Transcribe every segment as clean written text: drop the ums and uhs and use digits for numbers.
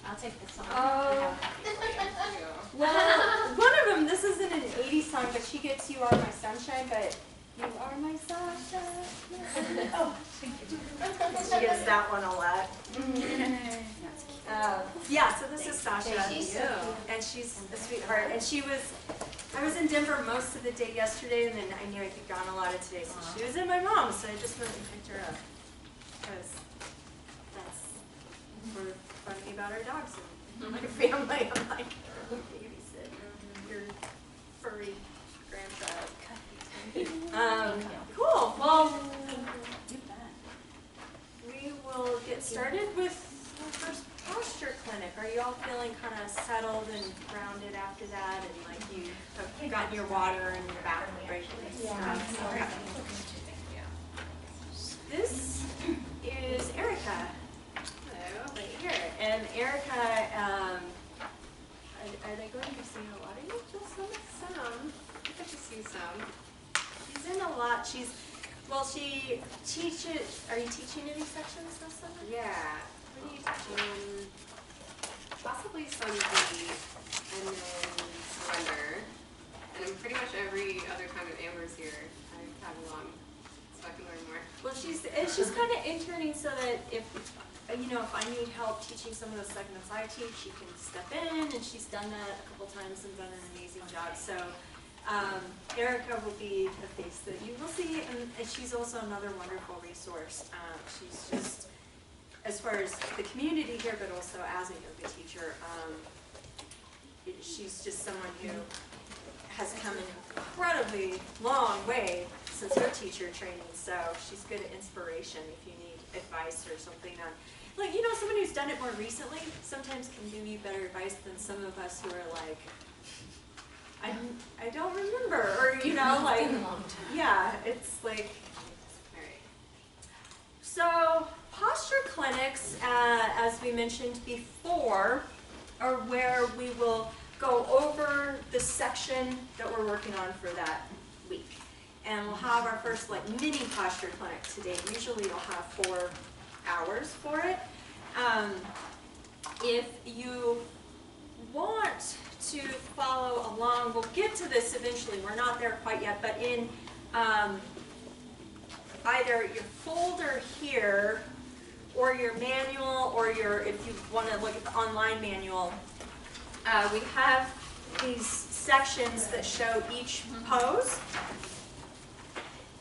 I'll take this one. Oh. Well, one of them, this isn't an 80s song, but she gets You Are My Sunshine, but you are my sunshine. Oh, she gets that one a lot. Yeah, so this is Sasha. And she's a sweetheart. And I was in Denver most of the day yesterday, and then I knew I'd be gone a lot of today, so she was in my mom's, so I just went and picked her up. Because we're funny about our dogs and my family. I'm like, babysit your furry grandchild. Cool. Well, we will get started with our first posture clinic. Are you all feeling kind of settled and grounded after that, and like you have gotten your water and your bathroom break? Yeah. This is Erica. Hello, right here. And Erica, are they going to be seeing a lot of you? Just some. I get to see some. She's in a lot. She teaches. Are you teaching any sections this summer? Yeah. What are you teaching? Possibly some B, and then surrender. And then pretty much every other time that Amber's here, I tag along so I can learn more. Well, she's kind of interning so that if I need help teaching some of the segments I teach, she can step in, and she's done that a couple times and done an amazing job. So Erica will be the face that you will see, and she's also another wonderful resource. She's just, as far as the community here, but also as a yoga teacher, she's just someone who has come an incredibly long way since her teacher training, so she's good inspiration if you need advice or something on, like, someone who's done it more recently sometimes can give you better advice than some of us who are like, I don't remember, or like, yeah, it's like, all right. So posture clinics, as we mentioned before, are where we will go over the section that we're working on for that week. And we'll have our first mini posture clinic today. Usually you'll have 4 hours for it. If you want to follow along, we'll get to this eventually. We're not there quite yet, but in either your folder here or your manual, or if you want to look at the online manual, we have these sections that show each pose.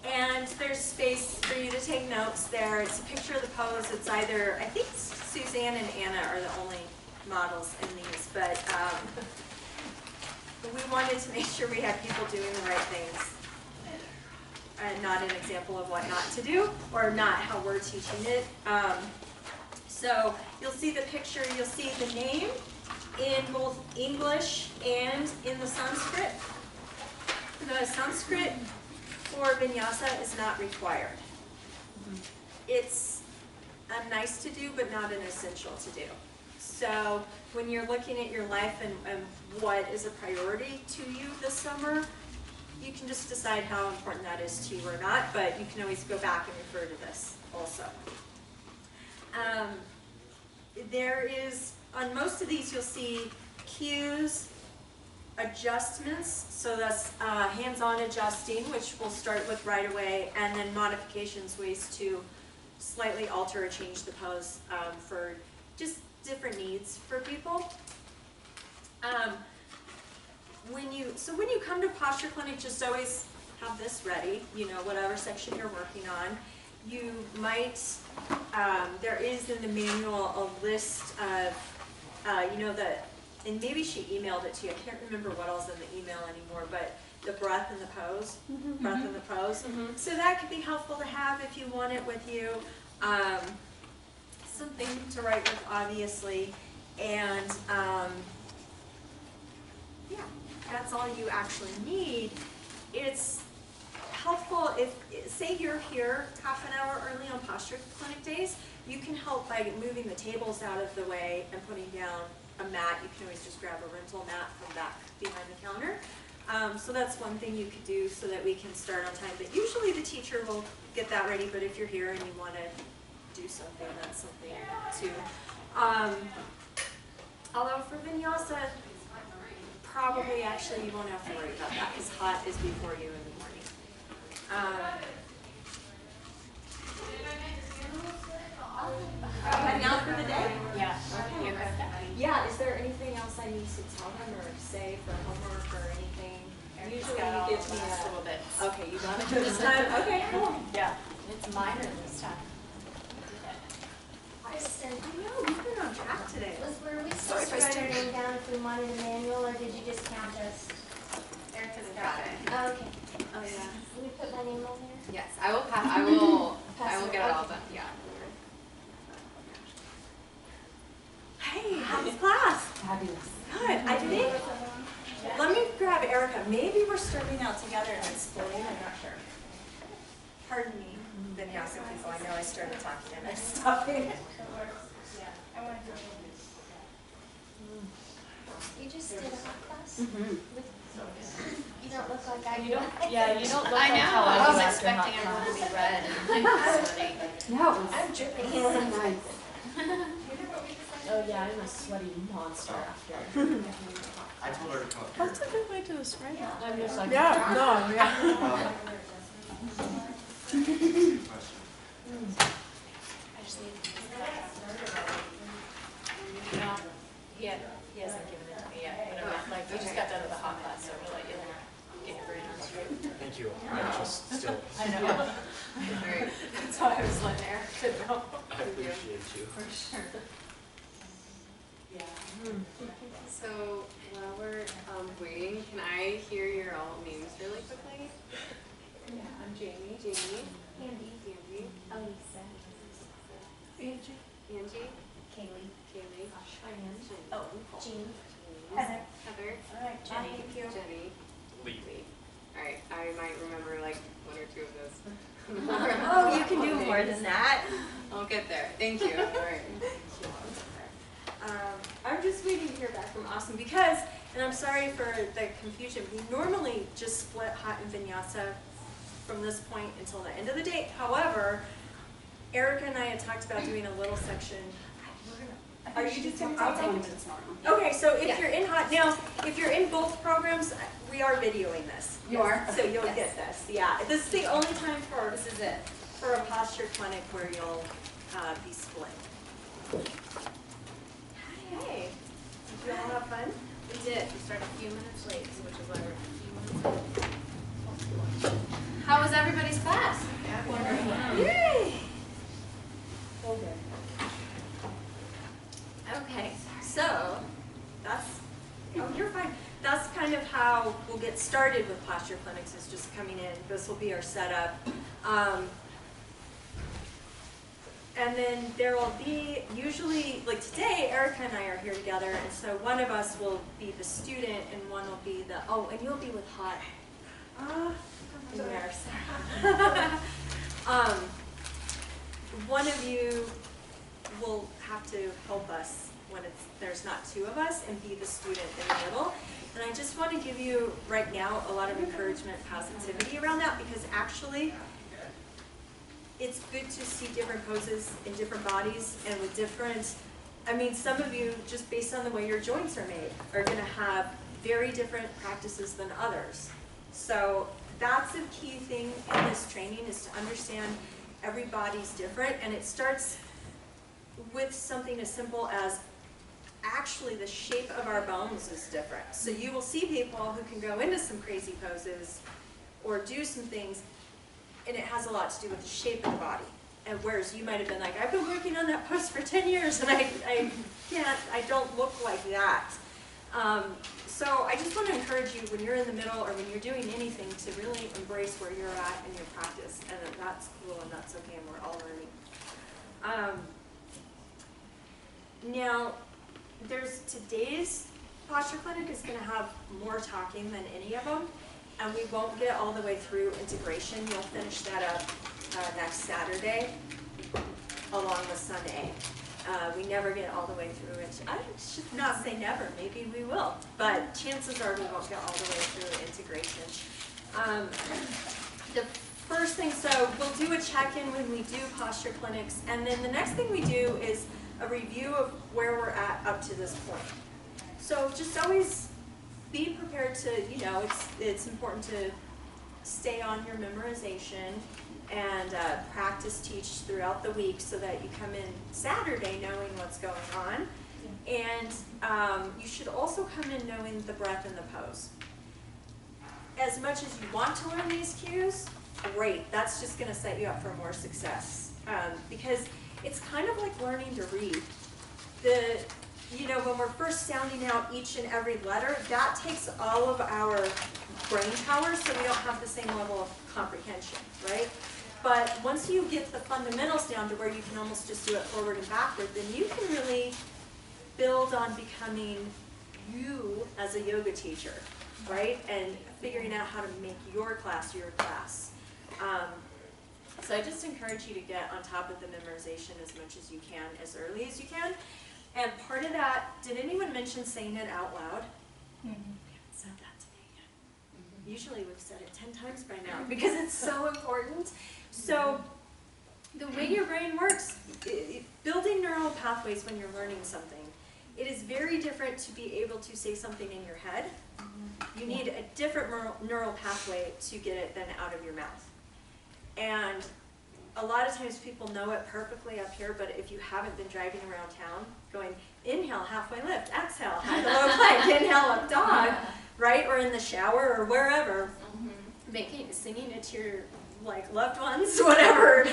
And there's space for you to take notes there. It's a picture of the pose. It's either, I think Suzanne and Anna are the only models in these, but we wanted to make sure we had people doing the right things. And not an example of what not to do, or not how we're teaching it. So you'll see the picture, you'll see the name in both English and in the Sanskrit. The Sanskrit for vinyasa is not required. It's nice to do, but not an essential to do. So when you're looking at your life and what is a priority to you this summer, you can just decide how important that is to you or not, but you can always go back and refer to this also. There is, on most of these you'll see cues, adjustments, so that's hands-on adjusting, which we'll start with right away, and then modifications, ways to slightly alter or change the pose for just different needs for people. When you come to posture clinic, just always have this ready, whatever section you're working on. You might, there is in the manual a list of, and maybe she emailed it to you. I can't remember what else in the email anymore, but the breath and the pose, breath and the pose. So that could be helpful to have if you want it with you. Something to write with, obviously, and yeah, that's all you actually need. It's helpful if, say you're here half an hour early on posture clinic days, you can help by moving the tables out of the way and putting down a mat. You can always just grab a rental mat from back behind the counter. So that's one thing you could do so that we can start on time. But usually the teacher will get that ready, but if you're here and you want to do something, that's something too. Although for vinyasa, probably actually you won't have to worry about that because hot is before you in the morning. Heading out for the day? Yeah. Okay. Yeah, is there anything else I need to tell them or say for homework or anything? Usually you give me a little bit. Okay, you got it this time? Okay, cool. Yeah. It's minor this time. I know, we've been on track today. Were we supposed to write our name down if we wanted a manual, or did you just count us? Erica's got it. Oh, okay. Oh, yeah. Can we put my name on there? Yes, I will get it all done, yeah. Hey, how's class? Fabulous. Good. I think, let me grab Erica. Maybe we're starting out together and exploding. I'm not sure. Pardon me, vinyasa people. I know I started talking and I'm stopping. You just did a hot class? Mm-hmm. You don't look like I do. You don't look I like know, how I I was do after expecting hot everyone to class. be red and sweaty. No, it was I'm dripping. nice. Oh yeah, I'm a sweaty monster after. I told her to come up here. That's a good way to describe it. I'm just like, Yeah, no, yeah. Question. I just need no, he hasn't given it to me yet. But I'm like, we just got done with the hot class, so I'm gonna let you get your brain on straight. Thank you. I'm just still. I know. Alright, That's why I was letting Erica know. I appreciate you. For sure. Yeah. so while we're waiting, can I hear your all names really quickly? Yeah, I'm Jamie. Jamie, Andy. Angie, Elisa. Angie, Kaylee. Kaylee, Cheyenne. oh, Jean. Heather. Heather, All right, Jenny. Thank you. Jenny, Lee. Lee. Alright, I might remember like one or two of those. Oh, you can do more than that. I'll get there. Thank you. Alright. I'm just waiting to hear back from Austin because, and I'm sorry for the confusion, we normally just split hot and vinyasa from this point until the end of the day. However, Erica and I had talked about doing a little section. Are you just going to take it? Okay, so if Yeah. you're in hot, now, if you're in both programs, we are videoing this. You are? So you'll Yes. get this, yeah. This is the only time for, This is it. for a posture clinic where you'll be split. Hey, did you all have fun? We did. We started a few minutes late, which is why we're a few minutes late. How was everybody's class? Yay! Okay, so that's, oh, you're fine. That's kind of how we'll get started with posture clinics, is just coming in. This will be our setup. And then there will be, usually, like today, Erica and I are here together, and so one of us will be the student and one will be the, oh, and you'll be with hot. In there, Sarah. One of you will have to help us when there's not two of us and be the student in the middle. And I just want to give you right now a lot of encouragement, positivity around that, because actually it's good to see different poses in different bodies and with different, I mean, some of you, just based on the way your joints are made, are going to have very different practices than others. So that's a key thing in this training, is to understand every body's different, and it starts with something as simple as actually the shape of our bones is different. So you will see people who can go into some crazy poses or do some things, and it has a lot to do with the shape of the body. And whereas you might have been like, I've been working on that pose for 10 years and I can't, I don't look like that. So I just want to encourage you, when you're in the middle or when you're doing anything, to really embrace where you're at in your practice, and that that's cool and that's okay, and we're all learning. Now, today's posture clinic is going to have more talking than any of them, and we won't get all the way through integration. You'll finish that up next Saturday, along with Sunday. We never get all the way through it. I should not say never, maybe we will, but chances are we won't get all the way through integration. The first thing, so we'll do a check-in when we do posture clinics, and then the next thing we do is a review of where we're at up to this point. So just always be prepared to, you know, it's important to stay on your memorization and practice teach throughout the week so that you come in Saturday knowing what's going on. And you should also come in knowing the breath and the pose. As much as you want to learn these cues, great. That's just going to set you up for more success. Because it's kind of like learning to read. You know, when we're first sounding out each and every letter, that takes all of our brain power, so we don't have the same level of comprehension, right? But once you get the fundamentals down to where you can almost just do it forward and backward, then you can really build on becoming you as a yoga teacher, right? And figuring out how to make your class your class. So I just encourage you to get on top of the memorization as much as you can, as early as you can. And part of that, did anyone mention saying it out loud? We haven't said that today yet. Usually we've said it 10 times by now because it's so important. So the way your brain works, building neural pathways when you're learning something, it is very different to be able to say something in your head. You need a different neural pathway to get it than out of your mouth. And a lot of times people know it perfectly up here, but if you haven't been driving around town, going inhale, halfway lift, exhale, high to low plank, inhale, up dog, right? Or in the shower or wherever, singing it to your loved ones, whatever,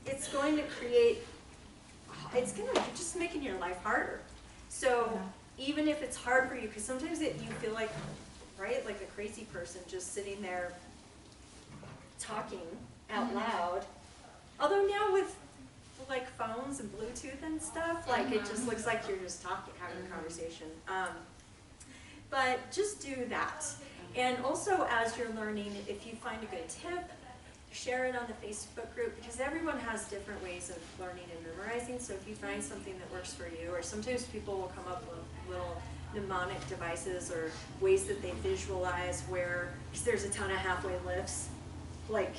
it's going to create, you're just making your life harder. So even if it's hard for you, because sometimes you feel like, right, like a crazy person just sitting there talking out loud. Although now with like phones and Bluetooth and stuff, like it just looks like you're just talking, having a conversation. But just do that. And also as you're learning, if you find a good tip, share it on the Facebook group, because everyone has different ways of learning and memorizing. So if you find something that works for you, or sometimes people will come up with little mnemonic devices or ways that they visualize where, because there's a ton of halfway lifts, like,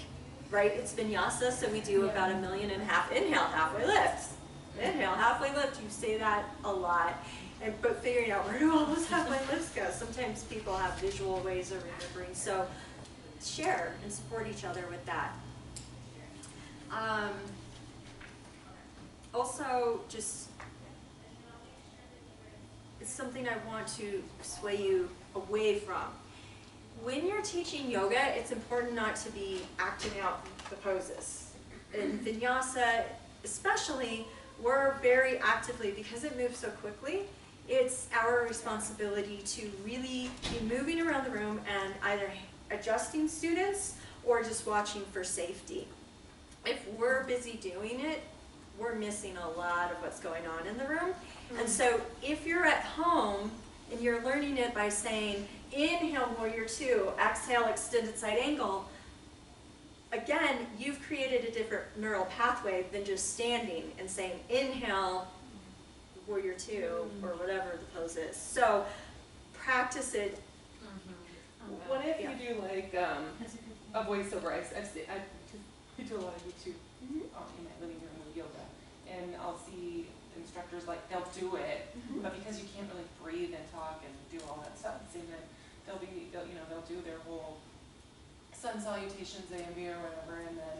right, it's vinyasa, so we do about 1.5 million inhale, halfway lifts. Inhale, halfway lift, you say that a lot. But figuring out where do all those halfway lifts go? Sometimes people have visual ways of remembering, so share and support each other with that. Also, just, it's something I want to sway you away from. When you're teaching yoga, it's important not to be acting out the poses. In vinyasa, especially, we're very actively, because it moves so quickly, it's our responsibility to really be moving around the room and either adjusting students or just watching for safety. If we're busy doing it, we're missing a lot of what's going on in the room. And so if you're at home and you're learning it by saying, inhale, warrior two, exhale, extended side angle, again, you've created a different neural pathway than just standing and saying, inhale, warrior two, or whatever the pose is. So practice it. What if you do like a voiceover? I do a lot of YouTube in my living room with yoga, and I'll see instructors they'll do it, but because you can't really breathe and talk and do all that stuff, and then they'll do their whole sun salutations, AMB or whatever, and then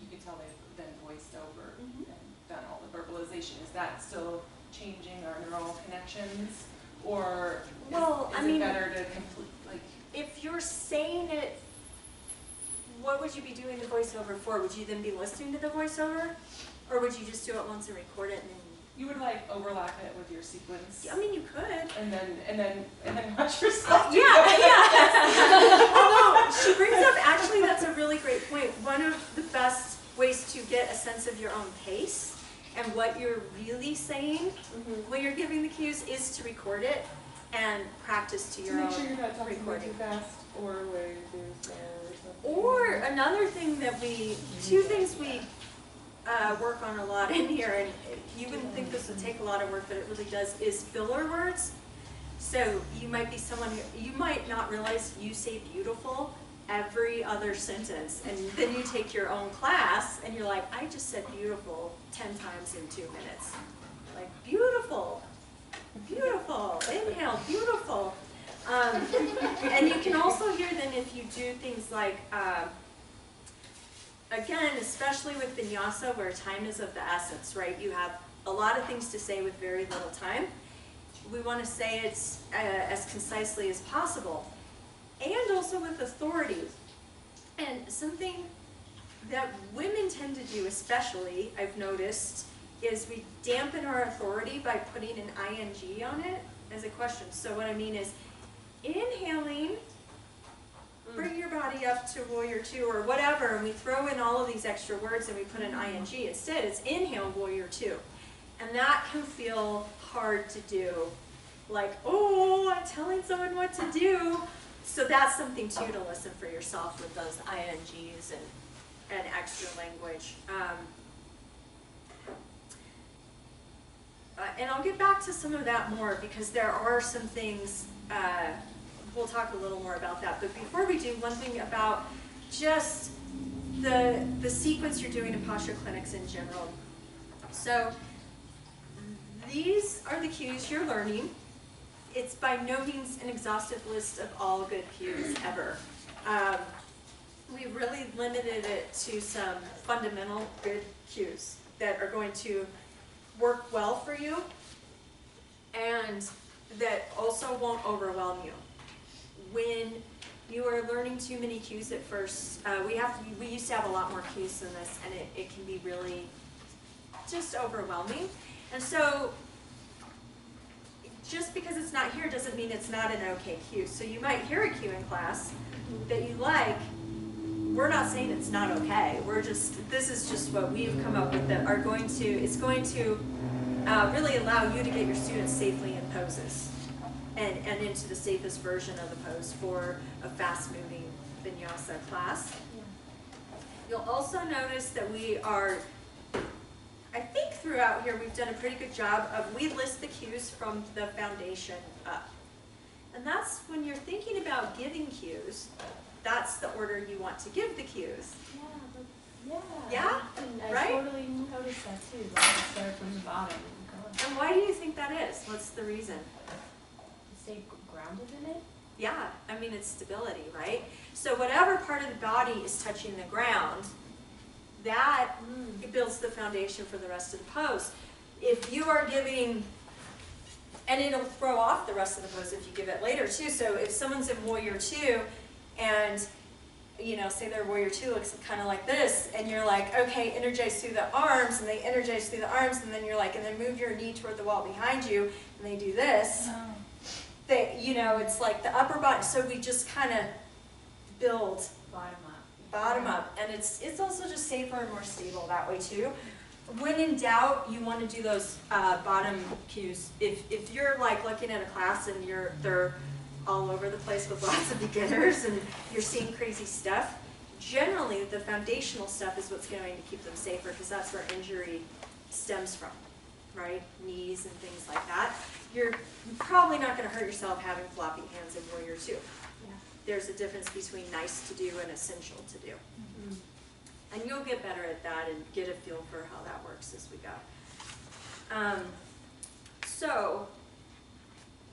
you can tell they've then voiced over and done all the verbalization. Is that still changing our neural connections, or is it better to complete if you're saying it, what would you be doing the voiceover for? Would you then be listening to the voiceover, or would you just do it once and record it and then? You would overlap it with your sequence. I mean, you could. And then watch yourself. Although she brings up, actually, that's a really great point. One of the best ways to get a sense of your own pace and what you're really saying when you're giving the cues is to record it and practice to your own recording. Make sure you're not talking recording. too fast or way too slow or something. Or another thing that two things we work on a lot in here, and you wouldn't think this would take a lot of work, but it really does, is filler words. So you might be someone you might not realize you say beautiful every other sentence, and then you take your own class and you're like, I just said beautiful 10 times in 2 minutes. Like, beautiful. beautiful. Beautiful. Inhale, beautiful. And you can also hear then if you do things like, again, especially with vinyasa where time is of the essence, right? You have a lot of things to say with very little time. We want to say it as concisely as possible. And also with authority. And something that women tend to do especially, I've noticed, is we dampen our authority by putting an ing on it as a question. So what I mean is, inhaling, bring your body up to warrior two or whatever, and we throw in all of these extra words and we put an ing. Instead, it's inhale, warrior two. And that can feel hard to do. Like, oh, I'm telling someone what to do. So that's something too to listen for yourself with those ings and extra language. And I'll get back to some of that more because there are some things, we'll talk a little more about that. But before we do, one thing about just the sequence you're doing in posture clinics in general. So these are the cues you're learning. It's by no means an exhaustive list of all good cues ever. We really limited it to some fundamental good cues that are going to work well for you and that also won't overwhelm you. When you are learning too many cues at first, we used to have a lot more cues than this, and it can be really just overwhelming. And so just because it's not here doesn't mean it's not an okay cue. So you might hear a cue in class that you like. We're not saying it's not okay. This is just what we've come up with that are going to, it's going to really allow you to get your students safely in poses and into the safest version of the pose for a fast-moving vinyasa class. You'll also notice that we are, I think throughout here we've done a pretty good job of, we list the cues from the foundation up. And that's when you're thinking about giving cues, that's the order you want to give the cues. Yeah? I Right? totally noticed that too. Like I start from the bottom and go. And why do you think that is? What's the reason? Stay grounded in it. Yeah, I mean it's stability, right? So whatever part of the body is touching the ground, that it builds the foundation for the rest of the pose. If you are giving, and it'll throw off the rest of the pose if you give it later too. So if someone's in warrior two, and you know, say their warrior two looks kind of like this, and you're like, okay, energize through the arms, and they energize through the arms, and then you're like, and then move your knee toward the wall behind you, and they do this. Oh. They, you know, it's like the upper body. So we just kind of build bottom up, and it's also just safer and more stable that way too. When in doubt, you want to do those bottom cues. If you're like looking at a class and they're all over the place with lots of beginners and you're seeing crazy stuff, generally the foundational stuff is what's going to keep them safer because that's where injury stems from, right? Knees and things like that. You're probably not going to hurt yourself having floppy hands in warrior two. There's a difference between nice to do and essential to do. And you'll get better at that and get a feel for how that works as we go. So,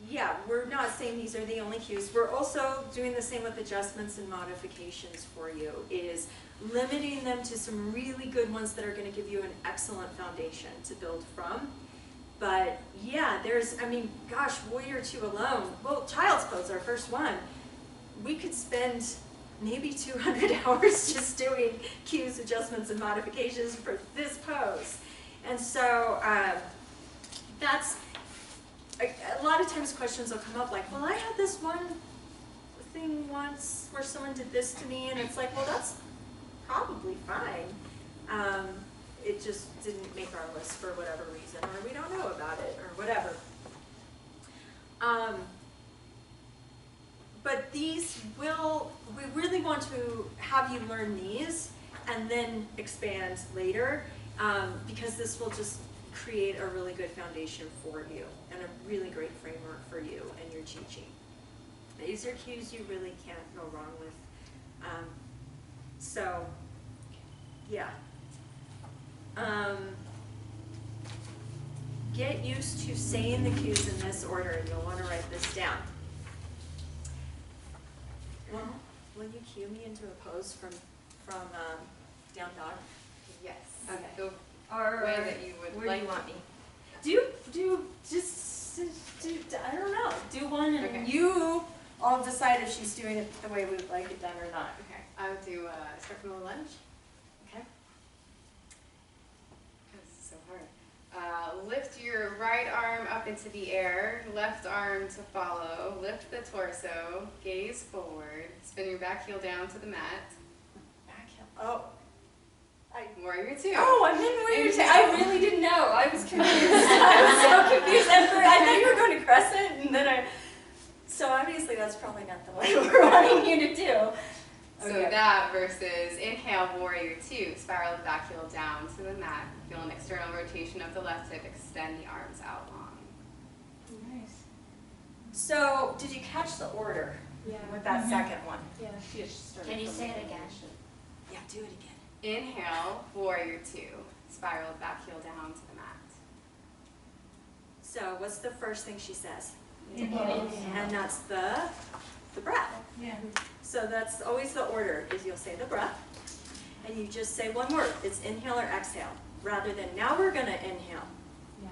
yeah, we're not saying these are the only cues. We're also doing the same with adjustments and modifications for you, is limiting them to some really good ones that are going to give you an excellent foundation to build from. But yeah, I mean, gosh, warrior two alone, well, child's pose, our first one, we could spend maybe 200 hours just doing cues, adjustments, and modifications for this pose. And so that's, a lot of times questions will come up like, well, I had this one thing once where someone did this to me, and it's like, well, that's probably fine. It just didn't make our list for whatever reason, or we don't know about it, or whatever. But these we really want to have you learn these and then expand later, because this will just create a really good foundation for you and a really great framework for you and your teaching. These are cues you really can't go wrong with. So, yeah. get used to saying the cues in this order, and you'll want to write this down. Well, will you cue me into a pose from down dog? Yes. Okay. The Or way that you would where like do you want me? I don't know. Do one, and Okay. you all decide if she's doing it the way we would like it done or not. Okay. I would do start from the lunge. Okay. This is so hard. Lift your right arm up into the air, left arm to follow. Lift the torso, gaze forward. Spin your back heel down to the mat. Back heel. Oh. Warrior two. Oh, I'm in warrior two. I really didn't know. I was confused. I was so confused. I thought you were going to crescent, and then so obviously that's probably not the way we're wanting you to do. So Okay. that versus inhale, warrior two. Spiral the back heel down to the mat. Feel an external rotation of the left hip. Extend the arms out long. Nice. So, did you catch the order Yeah. with that second one? Yeah. She just started Can you from say the it again? foundation. Yeah, do it again. Inhale, warrior two. Spiral the back heel down to the mat. So, what's the first thing she says? Inhale. And that's the breath. Yeah. So that's always the order, is you'll say the breath, and you just say one word. It's inhale or exhale, rather than now we're gonna inhale. Yeah.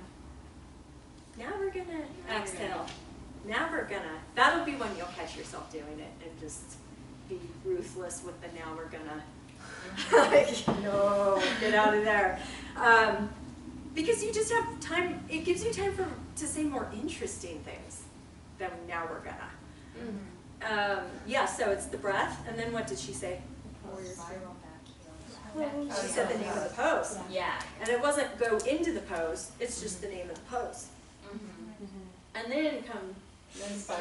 Now we're gonna Now we're exhale. Now we're gonna, that'll be when you'll catch yourself doing it and just be ruthless with the now we're gonna. Like, no, get out of there. Because you just have time, it gives you time to say more interesting things than now we're gonna. Yeah, so it's the breath, and then what did she say? Spiral back heel. She said the name of the pose. Yeah. And it wasn't go into the pose, it's just the name of the pose. And then come,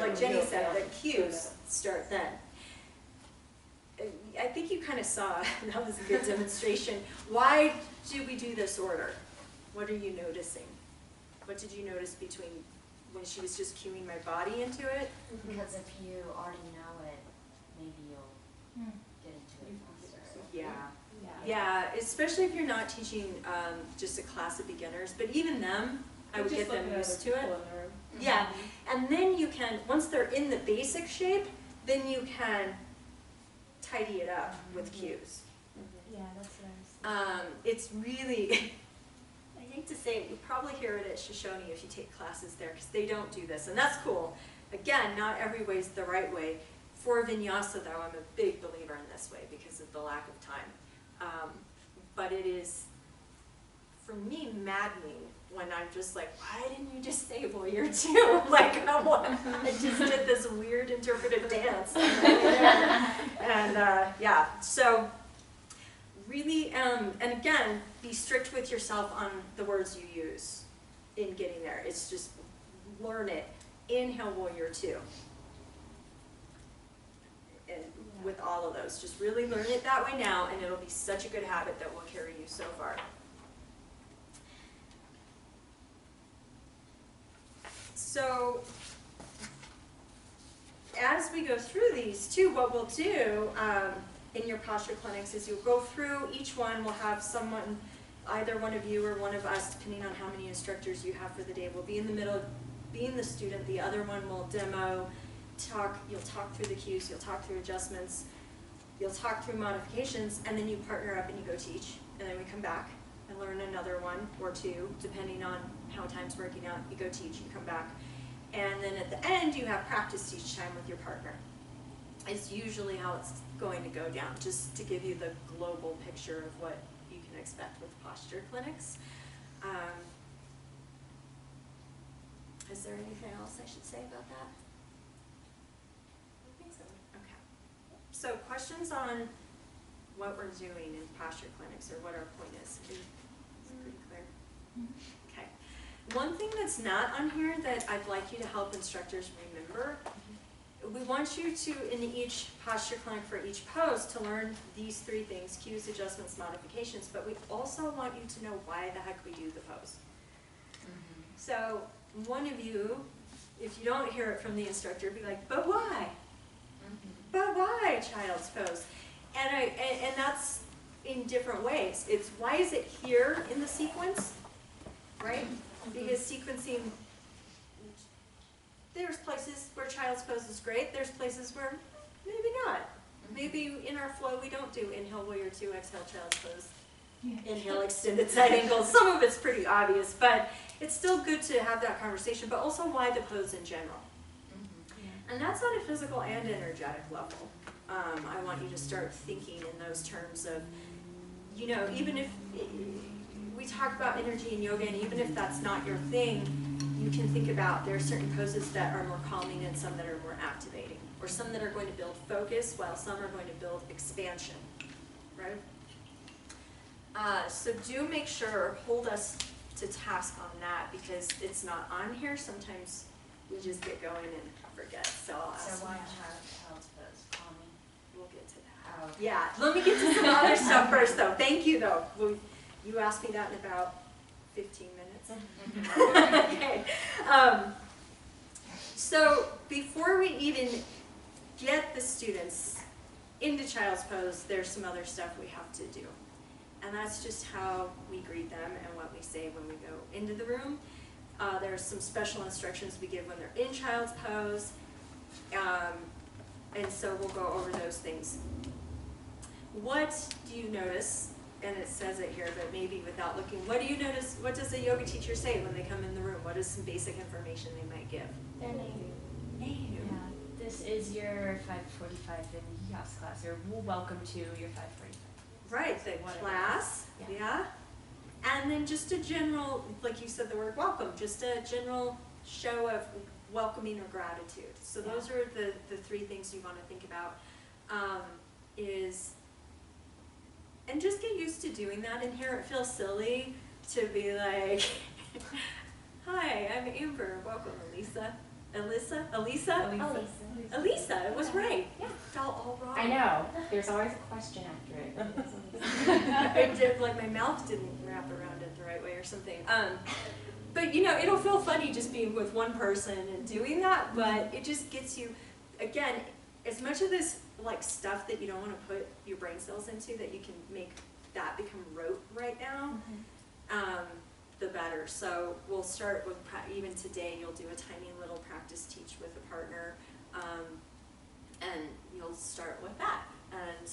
like Jenny said, the cues start then. I think you kind of saw, that was a good demonstration. Why do we do this order? What are you noticing? What did you notice between when she was just cueing my body into it? Because if you already know it, maybe you'll get into it faster. Yeah. Yeah, especially if you're not teaching just a class of beginners, but even them, I would get them used to it. Yeah, and then you can, once they're in the basic shape, then you can tidy it up with cues. Yeah, that's what I was It's really, I hate to say it, you probably hear it at Shoshone if you take classes there, because they don't do this, and that's cool. Again, not every way is the right way. For vinyasa, though, I'm a big believer in this way because of the lack of time. But it is, for me, maddening when I'm just like, why didn't you just say warrior two? Like, I just did this weird interpretive dance. And yeah, so really, and again, be strict with yourself on the words you use in getting there. It's just learn it. Inhale, warrior two. And with all of those, just really learn it that way now, and it'll be such a good habit that will carry you so far. So, as we go through these too, what we'll do in your posture clinics is you'll go through each one. We'll have someone, either one of you or one of us, depending on how many instructors you have for the day, will be in the middle, being the student. The other one will demo, you'll talk through the cues, you'll talk through adjustments, you'll talk through modifications, and then you partner up and you go teach. And then we come back and learn another one or two, depending on how time's working out. You go teach, you come back. And then at the end, you have practice teach time with your partner. It's usually how it's going to go down, just to give you the global picture of what you can expect with posture clinics. Is there anything else I should say about that? I think so. Okay. So questions on what we're doing in posture clinics, or what our point is? Is it pretty clear? Okay. One thing that's not on here that I'd like you to help instructors remember, we want you to, in each posture clinic for each pose, to learn these three things: cues, adjustments, modifications, but we also want you to know why the heck we do the pose. So one of you, if you don't hear it from the instructor, be like, but why? But why child's pose? And that's in different ways. It's why is it here in the sequence, right? Because sequencing, there's places where child's pose is great, there's places where maybe not. Maybe in our flow we don't do inhale warrior two, exhale child's pose. Inhale extended side angle. Some of it's pretty obvious, but it's still good to have that conversation, but also why the pose in general. And that's on a physical and energetic level. I want you to start thinking in those terms of, you know, even if we talk about energy in yoga, and even if that's not your thing, you can think about there are certain poses that are more calming and some that are more activating, or some that are going to build focus while some are going to build expansion, right? So do make sure, hold us to task on that, because it's not on here. Sometimes we just get going and forget, so I'll ask. So why child's pose, calming? We'll get to that. Oh, Yeah, let me get to some other stuff first though. Thank you though. You asked me that in about 15 minutes. Okay. So before we even get the students into child's pose, there's some other stuff we have to do. And that's just how we greet them and what we say when we go into the room. There's some special instructions we give when they're in child's pose. And so we'll go over those things. What do you notice? And it says it here, but maybe without looking. What do you notice? What does a yoga teacher say when they come in the room? What is some basic information they might give? Their name. Name. Yeah. This is your 5:45 vinyasa class, or welcome to your 5:45. Right, the Whatever. Class, yeah. And then just a general, like you said the word welcome, just a general show of welcoming or gratitude. So those are the three things you want to think about. And just get used to doing that in here. It feels silly to be like, hi, I'm Amber, welcome Elisa. Elisa, it was right. Yeah, it's all wrong. I know. There's always a question after it. I did, like my mouth didn't wrap around it the right way or something. But you know, it'll feel funny just being with one person and doing that, but it just gets you, again, as much of this like stuff that you don't want to put your brain cells into, that you can make that become rote right now, the better. So we'll start with, even today, you'll do a tiny little practice teach with a partner, and you'll start with that. And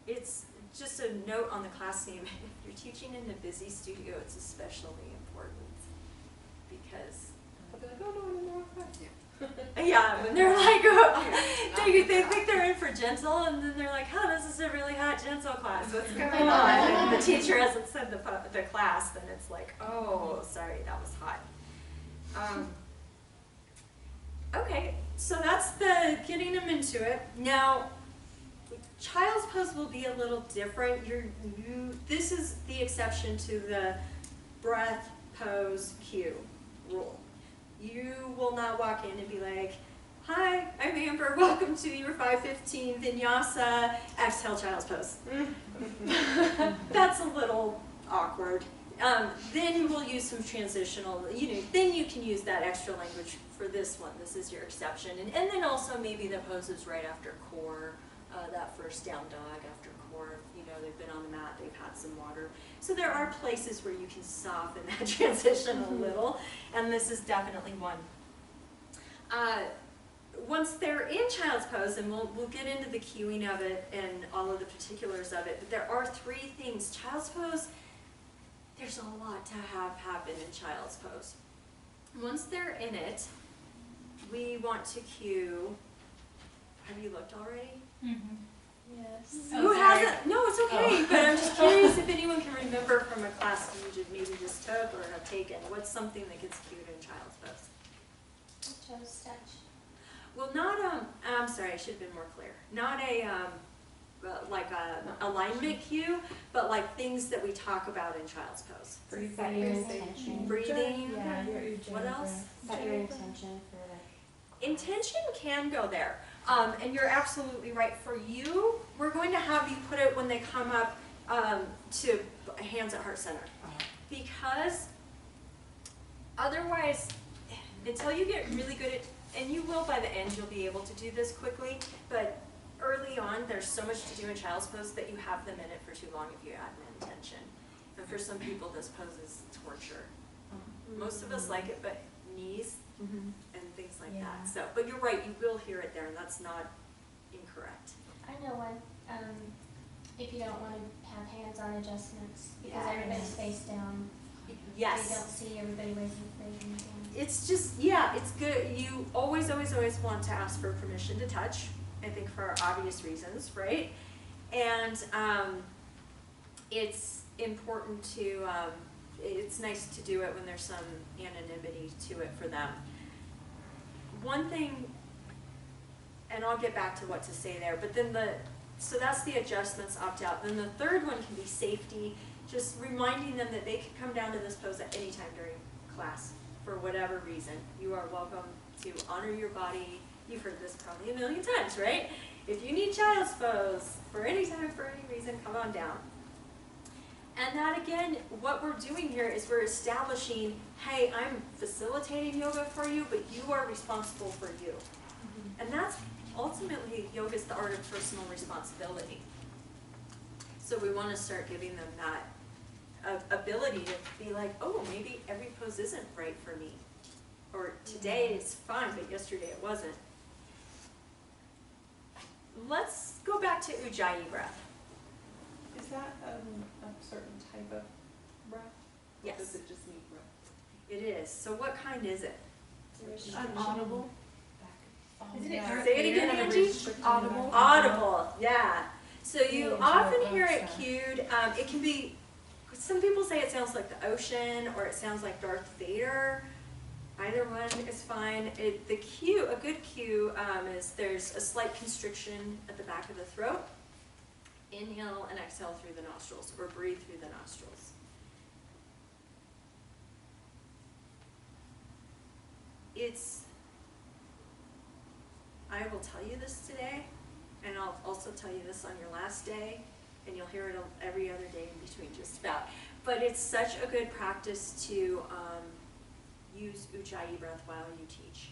it's just a note on the class name, if you're teaching in a busy studio, it's especially important, because I'll be like, oh no, I'm in the wrong class. yeah, when they're like, they think they're in for gentle, and then they're like, oh, this is a really hot gentle class. What's going on? And the teacher hasn't said the class, then it's like, oh, sorry, that was hot. Okay, so that's the getting them into it. Now, child's pose will be a little different. This is the exception to the breath, pose, cue rule. You will not walk in and be like, hi, I'm Amber, welcome to your 5:15 vinyasa, exhale child's pose. That's a little awkward. Then we'll use some transitional, then you can use that extra language for this one. This is your exception. And then also maybe the poses right after core, that first down dog after core, they've been on the mat, they've had some water. So there are places where you can soften that transition a little, and this is definitely one. Once they're in child's pose, and we'll get into the cueing of it and all of the particulars of it, but there are three things. Child's pose, there's a lot to have happen in child's pose. Once they're in it, we want to cue. Have you looked already? Yes. Who hasn't? No, it's okay, but I'm just curious if anyone can remember from a class you maybe just took or have taken. What's something that gets cued in child's pose? Toe stretch. Well, not I'm sorry, I should have been more clear. Not a like a alignment cue, but like things that we talk about in child's pose. Set your intention. Breathing. Yeah. What else? Set your intention for like. Intention can go there. And you're absolutely right. For you, we're going to have you put it when they come up to hands at heart center. Because otherwise, until you get really good at, and you will by the end, you'll be able to do this quickly, but early on, there's so much to do in child's pose that you have them in it for too long if you add an intention. And for some people, this pose is torture. Most of us like it, but knees and things like that. Yeah. So, but you're right, you will hear it there, and that's not incorrect. I know one, if you don't want to have hands-on adjustments, because Yes. everybody's face down. Yes. They don't see everybody raising their hand. It's just, yeah, it's good. You always, always, always want to ask for permission to touch, I think for obvious reasons, right? And it's important to, it's nice to do it when there's some anonymity to it for them. One thing, and I'll get back to what to say there, but then so that's the adjustments opt-out. Then the third one can be safety, just reminding them that they can come down to this pose at any time during class for whatever reason. You are welcome to honor your body. You've heard this probably a million times, right? If you need child's pose for any time, for any reason, come on down. And that again, what we're doing here is we're establishing, hey, I'm facilitating yoga for you, but you are responsible for you. And that's ultimately, yoga is the art of personal responsibility. So we want to start giving them that ability to be like, oh, maybe every pose isn't right for me. Or today it's fine, but yesterday it wasn't. Let's go back to Ujjayi breath. Is that a certain type of breath? Or Yes. does it just mean breath? It is. So what kind is it? Audible. Isn't it Say it again, Angie. Audible. Audible, yeah. So you Yeah, often it's hear like it that. cued. It can be, some people say it sounds like the ocean or it sounds like Darth Vader. Either one is fine. The cue, a good cue is there's a slight constriction at the back of the throat. Inhale and exhale through the nostrils, or breathe through the nostrils. I will tell you this today, and I'll also tell you this on your last day, and you'll hear it every other day in between just about. But it's such a good practice to use Ujjayi breath while you teach.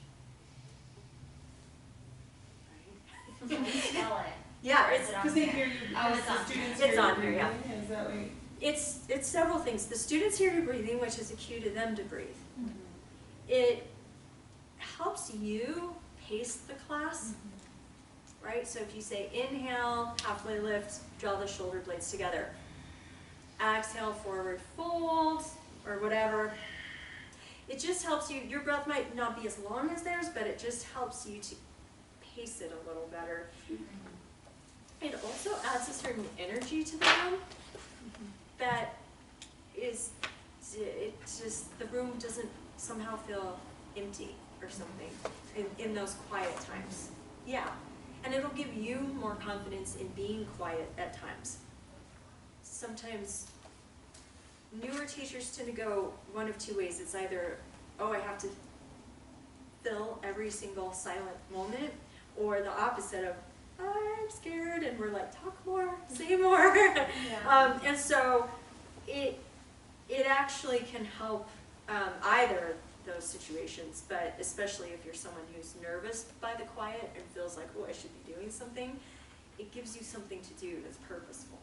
Right? Spell it. Yeah, Or is it's it on Because they there? hear you, Oh, because it's the on students there. hear It's on you there, yeah. breathing, is that way? it's several things. The students hear you breathing, which is a cue to them to breathe. It helps you pace the class, right? So if you say inhale, halfway lift, draw the shoulder blades together. Exhale, forward fold, or whatever. It just helps you, your breath might not be as long as theirs, but it just helps you to pace it a little better. It also adds a certain energy to the room that is, it just, the room doesn't somehow feel empty or something in those quiet times. Yeah, and it'll give you more confidence in being quiet at times. Sometimes newer teachers tend to go one of two ways. It's either, oh, I have to fill every single silent moment, or the opposite of, I'm scared, and we're like, talk more, say more. And so it actually can help either those situations, but especially if you're someone who's nervous by the quiet and feels like, oh, I should be doing something, it gives you something to do that's purposeful.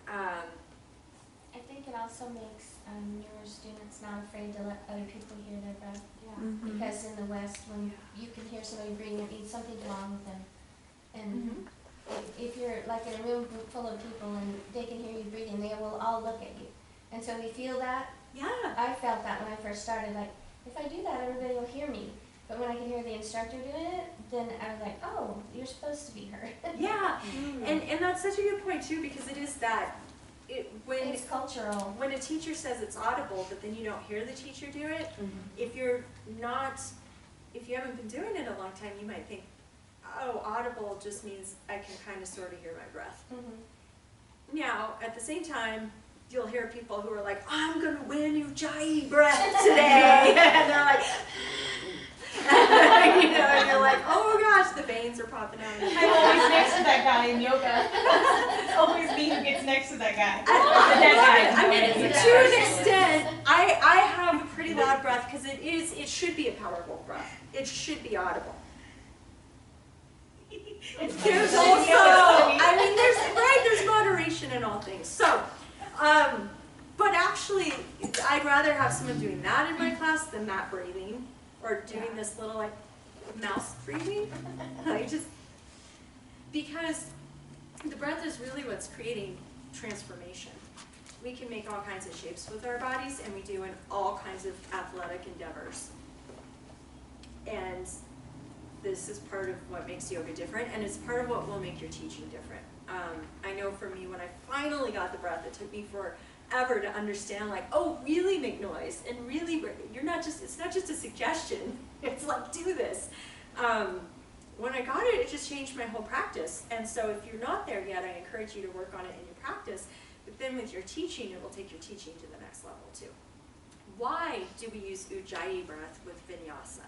I think it also makes newer students not afraid to let other people hear their breath. Because in the West, when you can hear somebody breathing, it means something's wrong with them. And if you're like in a room full of people and they can hear you breathing, they will all look at you. And so we feel that. Yeah. I felt that when I first started, like, if I do that, everybody will hear me. But when I could hear the instructor doing it, then I was like, oh, you're supposed to be heard. Yeah, and that's such a good point too, because it is that, It's cultural. when a teacher says it's audible, but then you don't hear the teacher do it, if you haven't been doing it a long time, you might think, oh, audible just means I can kind of sort of hear my breath. Now, at the same time, you'll hear people who are like, I'm going to win Ujjayi breath today. And they're like, you know, and you're like, oh gosh, the veins are popping out. I'm always next to that guy in yoga. It's always me who gets next to that guy. I mean, to an extent, I have a pretty loud breath because it should be a powerful breath. It should be audible. There's also, I mean, there's moderation in all things. So, I'd rather have someone doing that in my class than that breathing, or doing this little like mouse breathing. Like just, because the breath is really what's creating transformation. We can make all kinds of shapes with our bodies, and we do in all kinds of athletic endeavors. And this is part of what makes yoga different, and it's part of what will make your teaching different. I know for me, when I finally got the breath, it took me forever to understand, like, oh, really make noise, and really, you're not just, it's not just a suggestion, it's like, do this. When I got it, it just changed my whole practice. And so if you're not there yet, I encourage you to work on it in your practice, but then with your teaching, it will take your teaching to the next level too. Why do we use Ujjayi breath with vinyasa?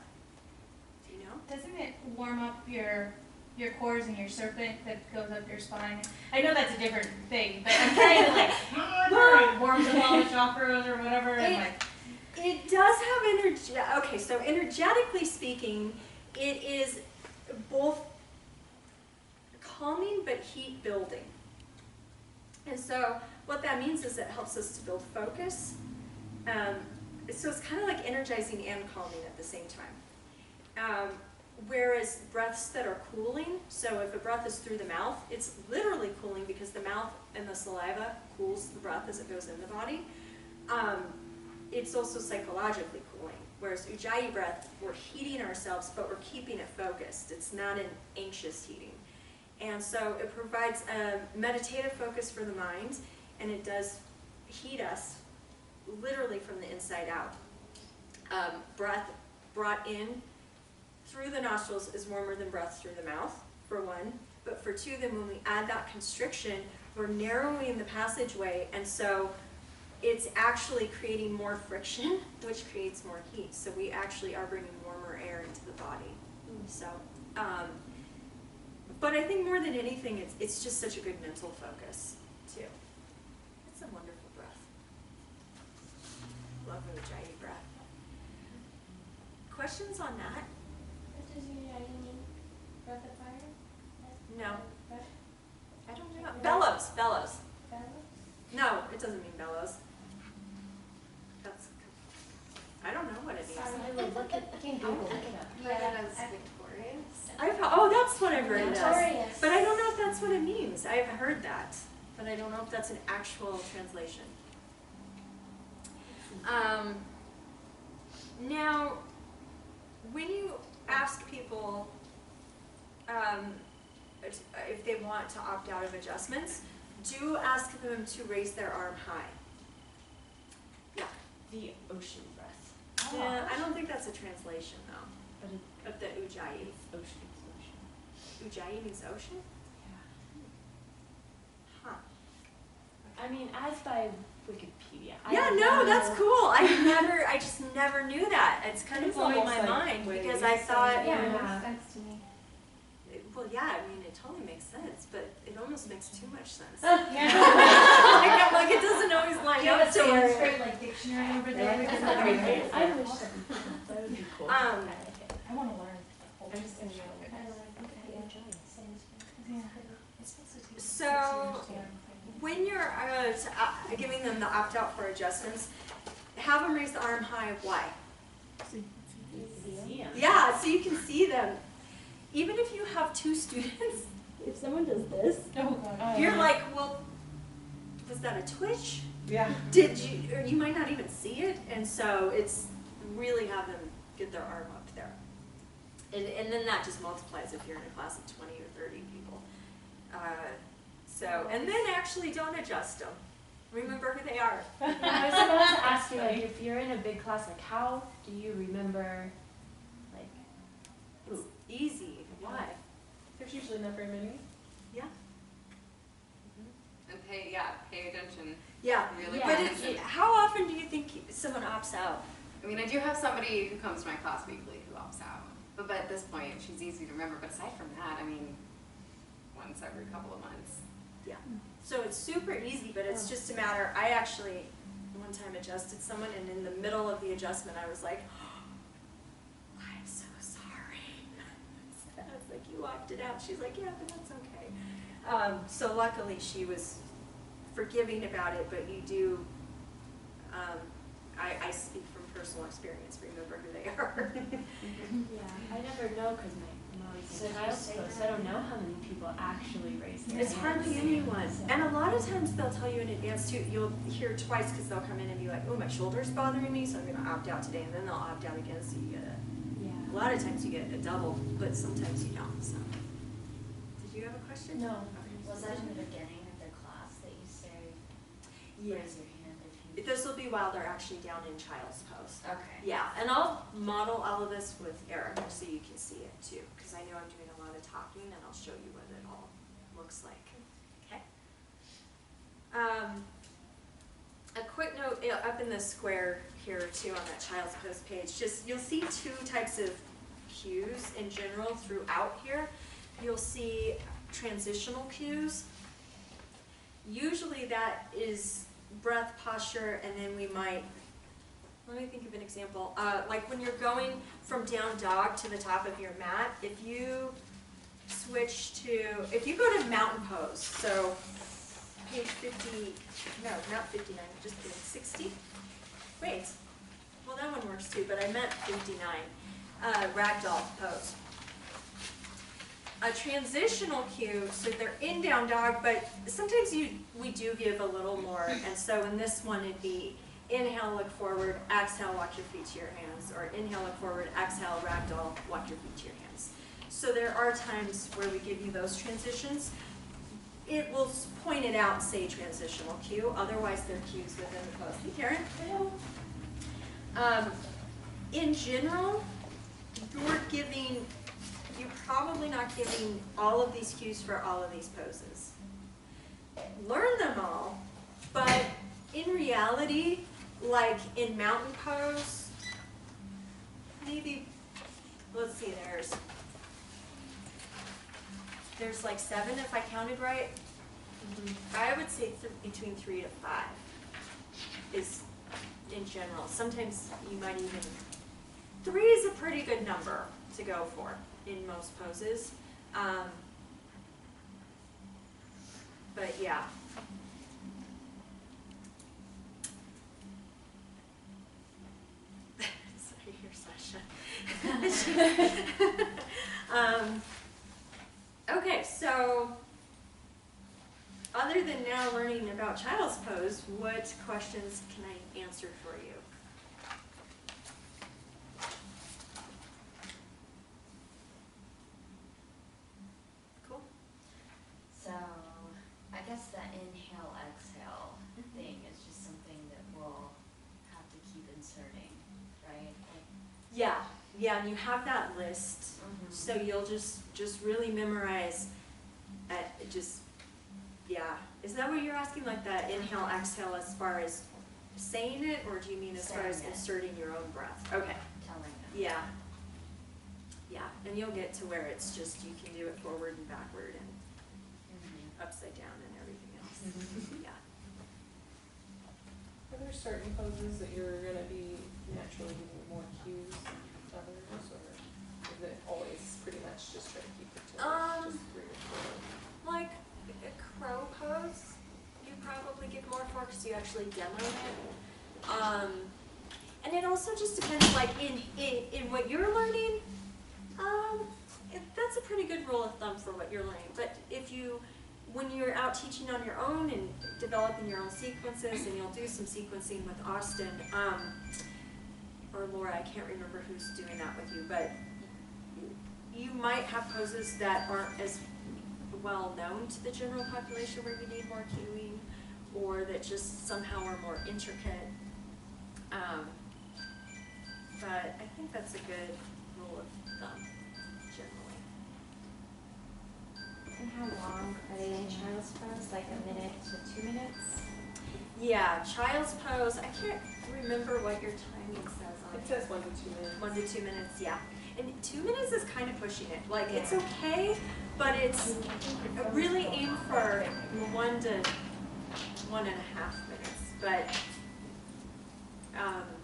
Do you know? Doesn't it warm up your cores and your serpent that goes up your spine? I know that's a different thing, but I'm trying to like, it warms up all the chakras or whatever. And like, it does have energy. Okay, so energetically speaking, it is both calming but heat building. And so what that means is it helps us to build focus. So it's kind of like energizing and calming at the same time. Whereas breaths that are cooling, so if a breath is through the mouth, it's literally cooling because the mouth and the saliva cools the breath as it goes in the body. It's also psychologically cooling. Whereas Ujjayi breath, we're heating ourselves, but we're keeping it focused. It's not an anxious heating. And so it provides a meditative focus for the mind, and it does heat us literally from the inside out. Breath brought in through the nostrils is warmer than breath through the mouth, for one. But for two, then when we add that constriction, we're narrowing the passageway, and so it's actually creating more friction, which creates more heat. So we actually are bringing warmer air into the body. So, but I think more than anything, it's just such a good mental focus, too. It's a wonderful breath. Love Ujjayi breath. Questions on that? What does Ujjayi mean? Breath of fire? No. Breath? I don't know. Bellows. Bellows? No, it doesn't mean bellows. That's, I don't know what it means. You can Google it. Yeah, that's Victorious. Oh, that's what I've heard it as. Victorious. But I don't know if that's what it means. I've heard that, but I don't know if that's an actual translation. Now, when you ask people if they want to opt out of adjustments, do ask them to raise their arm high. Yeah. The ocean breath. Yeah, I don't think that's a translation though, But of the Ujjayi. it's ocean, it's ocean. Ujjayi means ocean? Yeah. Huh. I mean, as by Wikipedia. Yeah, no, that's cool. I just never knew that. It's kind of It's blowing almost my like mind waves because I thought, Yeah, it makes sense to me. well, yeah, I mean, it totally makes sense, but it almost makes too much sense. yeah. like it doesn't always line Do you have up a to where. Sanskrit like dictionary over there? Because I that would be great. I wish that would be cool. I want to learn. I'm just gonna go. So, when you're giving them the opt-out for adjustments, have them raise the arm high. Why? Yeah, so you can see them. Even if you have two students, if someone does this, Oh, God. you're like, well, was that a twitch? Yeah. Did you, or you might not even see it, and so it's really have them get their arm up there. And then that just multiplies if you're in a class of 20 or 30 people. And then actually don't adjust them. Remember who they are. I was about to ask you, like, if you're in a big class, like, how do you remember, like, It's easy. Why? There's usually not very many. Yeah. And pay attention. Yeah. Really But pay it's, attention. how often do you think someone opts out? I mean, I do have somebody who comes to my class weekly who opts out. But at this point, she's easy to remember. But aside from that, I mean, once every couple of months. Yeah. So it's super easy, but it's just a matter. I actually one time adjusted someone, and in the middle of the adjustment, I was like, oh, I'm so sorry. I was like, you opted out. She's like, yeah, but that's okay. So luckily, she was forgiving about it, but you do I speak from personal experience, remember who they are. Yeah, I never know because I'm always So in do you child's say post. that? I don't know how many people actually raise their It's hands. hardly anyone. And a lot of times they'll tell you in advance too, you'll hear twice because they'll come in and be like, oh, my shoulder's bothering me, so I'm gonna opt out today, and then they'll opt out again, so you get a lot of times you get a double, but sometimes you don't, so. Did you have a question? No. Okay. Was that in the beginning of the class that you say, Yes. raise your hand if you? This will be while they're actually down in child's post. Okay. Yeah, and I'll model all of this with Eric so you can see it too, because I know I'm doing a lot of talking, and I'll show you what it all looks like. Okay. A quick note up in the square here too on that child's post page, just you'll see two types of cues in general throughout here. You'll see transitional cues. Usually that is breath, posture, and then we might, let me think of an example. Like when you're going from down dog to the top of your mat, if you switch to, if you go to mountain pose, so page 50, no, not 59, just kidding, 60? Wait, well that one works too, but I meant 59, ragdoll pose. A transitional cue, so they're in down dog, but sometimes we do give a little more, and so in this one it'd be inhale, look forward, exhale, walk your feet to your hands, or inhale, look forward, exhale, ragdoll, walk your feet to your hands. So there are times where we give you those transitions. It will point it out, say transitional cue, otherwise they're cues within the pose. Hey Karen. Hello. In general, you're probably not giving all of these cues for all of these poses. Learn them all, but in reality, like in mountain pose, maybe, let's see, there's like 7 if I counted right. I would say between 3 to 5 is in general. Sometimes you might even, 3 is a pretty good number to go for in most poses. But yeah. Sorry, your Sasha. Okay, so other than now learning about child's pose, what questions can I answer for you? Cool. So, I guess the inhale, exhale thing is just something that we'll have to keep inserting, right? Yeah, and you have that list, so you'll just really memorize, yeah. Is that what you're asking, like that inhale, exhale as far as saying it, or do you mean as far as Saying it. inserting your own breath? Okay, Telling them. yeah. Yeah, and you'll get to where it's just, you can do it forward and backward and upside down and everything else. Yeah. Are there certain poses that you're gonna be naturally giving more cues than others, or is it always pretty much just try to keep it to just 3 or 4? Like a crow pose, you probably give more for because you actually demo it. And it also just depends, like in what you're learning, that's a pretty good rule of thumb for what you're learning. But when you're out teaching on your own and developing your own sequences, and you'll do some sequencing with Austin, or Laura, I can't remember who's doing that with you, but you might have poses that aren't as well known to the general population where you need more cueing, or that just somehow are more intricate. But I think that's a good rule of thumb, generally. And how long are they in child's pose? Like a minute to 2 minutes? Yeah, child's pose, I can't remember what your timing says on It says 1 to 2 minutes. 1 to 2 minutes, yeah. And 2 minutes is kind of pushing it. Like, it's okay, but it's really aim for 1 to 1.5 minutes. But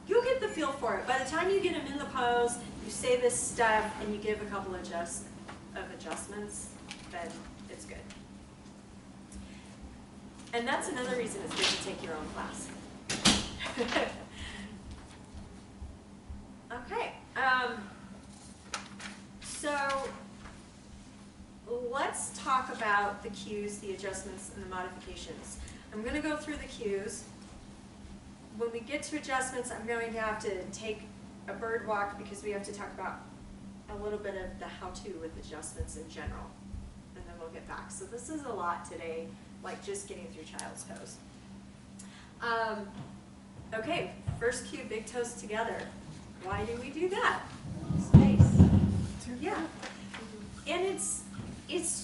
you'll get the feel for it. By the time you get them in the pose, you say this stuff, and you give a couple of adjustments, then it's good. And that's another reason it's good to take your own class. let's talk about the cues, the adjustments, and the modifications. I'm going to go through the cues. When we get to adjustments, I'm going to have to take a bird walk because we have to talk about a little bit of the how-to with adjustments in general. And then we'll get back. So this is a lot today, like just getting through child's pose. Okay, first cue, big toes together. Why do we do that? Space. Yeah. And it's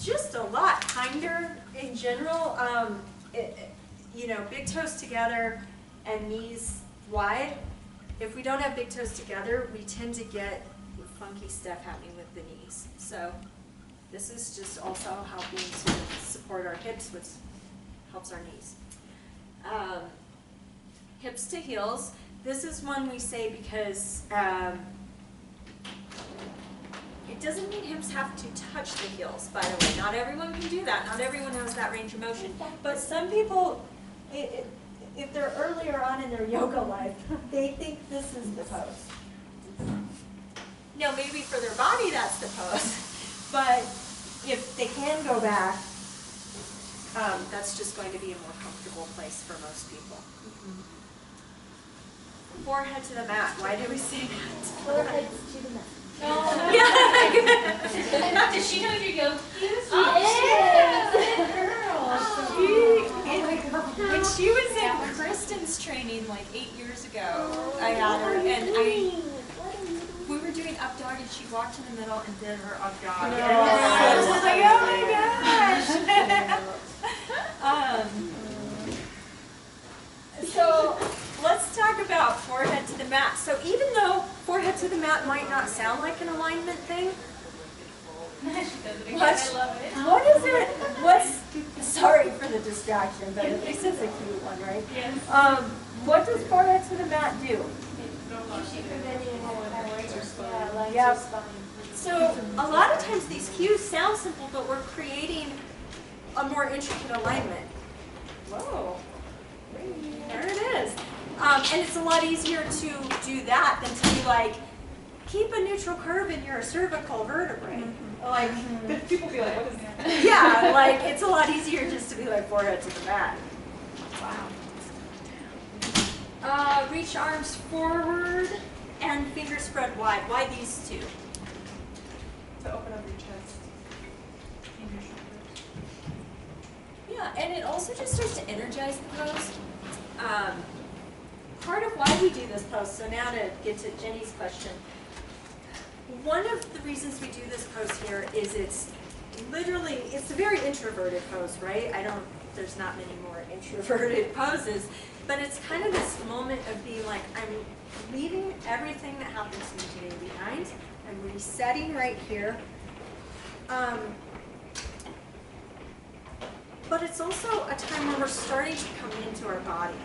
just a lot kinder in general. You know, big toes together and knees wide. If we don't have big toes together, we tend to get funky stuff happening with the knees. So this is just also helping to support our hips, which helps our knees. Hips to heels. This is one we say because it doesn't mean hips have to touch the heels, by the way. Not everyone can do that. Not everyone has that range of motion. But some people, if they're earlier on in their yoga life, they think this is the pose. Now, maybe for their body that's the pose, but if they can go back, that's just going to be a more comfortable place for most people. Forehead to the mat. Why do we say that? Forehead to the mat. Oh. Yeah. Does she know your yoga cues? When she was in Kristen's training like 8 years ago, I had her, and we were doing up dog, and she walked in the middle and did her up dog. And I was like, oh my gosh! So let's talk about forehead to the mat. So even though forehead to the mat might not sound like an alignment thing, what is it? Sorry for the distraction, but at least it's a cute one, right? Yes. What does forehead to the mat do? Yep. So a lot of times these cues sound simple, but we're creating a more intricate alignment. Whoa. There it is. And it's a lot easier to do that than to be like, keep a neutral curve in your cervical vertebrae. Like, People be like, what is that? yeah, like it's a lot easier just to be like forehead to the mat. Wow. Reach arms forward and fingers spread wide. Why these two? To open up your chest. Yeah, and it also just starts to energize the pose. Part of why we do this pose, so now to get to Jenny's question, one of the reasons we do this pose here is it's a very introverted pose, right? There's not many more introverted poses, but it's kind of this moment of being like, I'm leaving everything that happens to me today behind. I'm resetting right here. But it's also a time where we're starting to come into our body.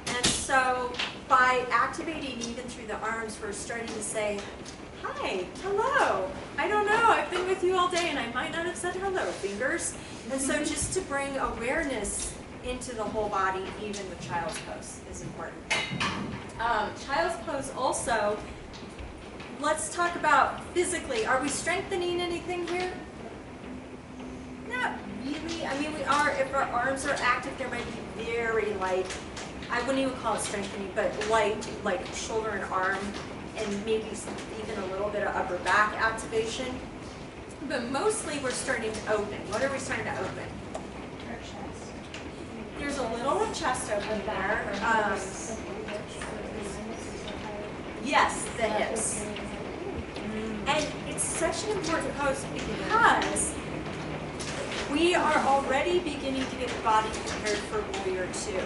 And so by activating even through the arms, we're starting to say, hi, hello. I don't know, I've been with you all day and I might not have said hello, fingers. And so just to bring awareness into the whole body, even with child's pose, is important. Child's pose also, let's talk about physically. Are we strengthening anything here? Not really. I mean, we are, if our arms are active, there might be very light, I wouldn't even call it strengthening, but light, like shoulder and arm, and maybe even a little bit of upper back activation. But mostly we're starting to open. What are we starting to open? Our chest. There's a little of chest open there. Yes, the hips. And it's such an important pose because we are already beginning to get the body prepared for Warrior 2.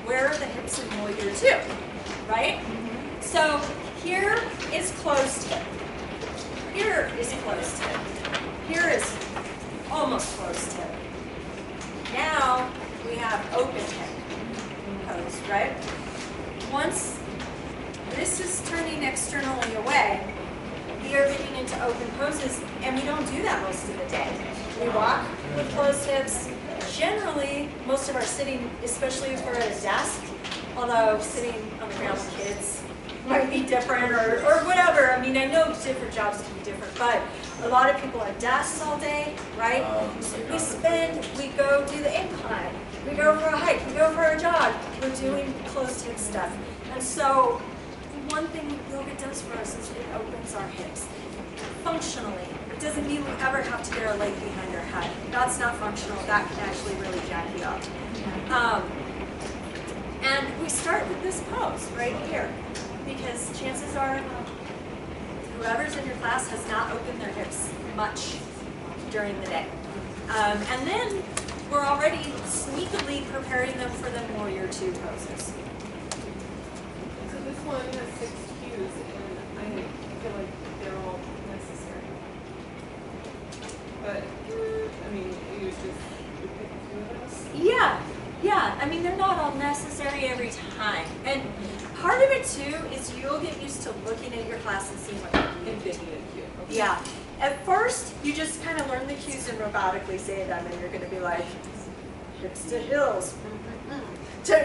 Where are the hips in Warrior 2? Right? So here is closed hip. Here is closed hip. Here is almost closed hip. Now we have open hip pose, right? Once this is turning externally away, we are getting into open poses, and we don't do that most of the day. We walk with closed hips. Generally, most of our sitting, especially if we're at a desk, although sitting on the ground with kids might be different or whatever. I mean, I know different jobs can be different, but a lot of people at desks all day, right? We go do the incline, we go for a hike, we go for a jog, we're doing closed hip stuff. And so one thing yoga does for us is it opens our hips functionally. It doesn't mean we ever have to get our leg behind our head. That's not functional. That can actually really jack you up. And we start with this pose right here, because chances are whoever's in your class has not opened their hips much during the day. And then we're already sneakily preparing them for the Warrior II poses. So this one has 6 cues, and I feel like they're all necessary. But, I mean, you just pick a few of those? Yeah, I mean, they're not all necessary every time. And part of it too is you'll get used to looking at your class and seeing what you And picking a cue. Okay. Yeah. At first, you just kind of learn the cues and robotically say them, and you're going to be like, hips to heels,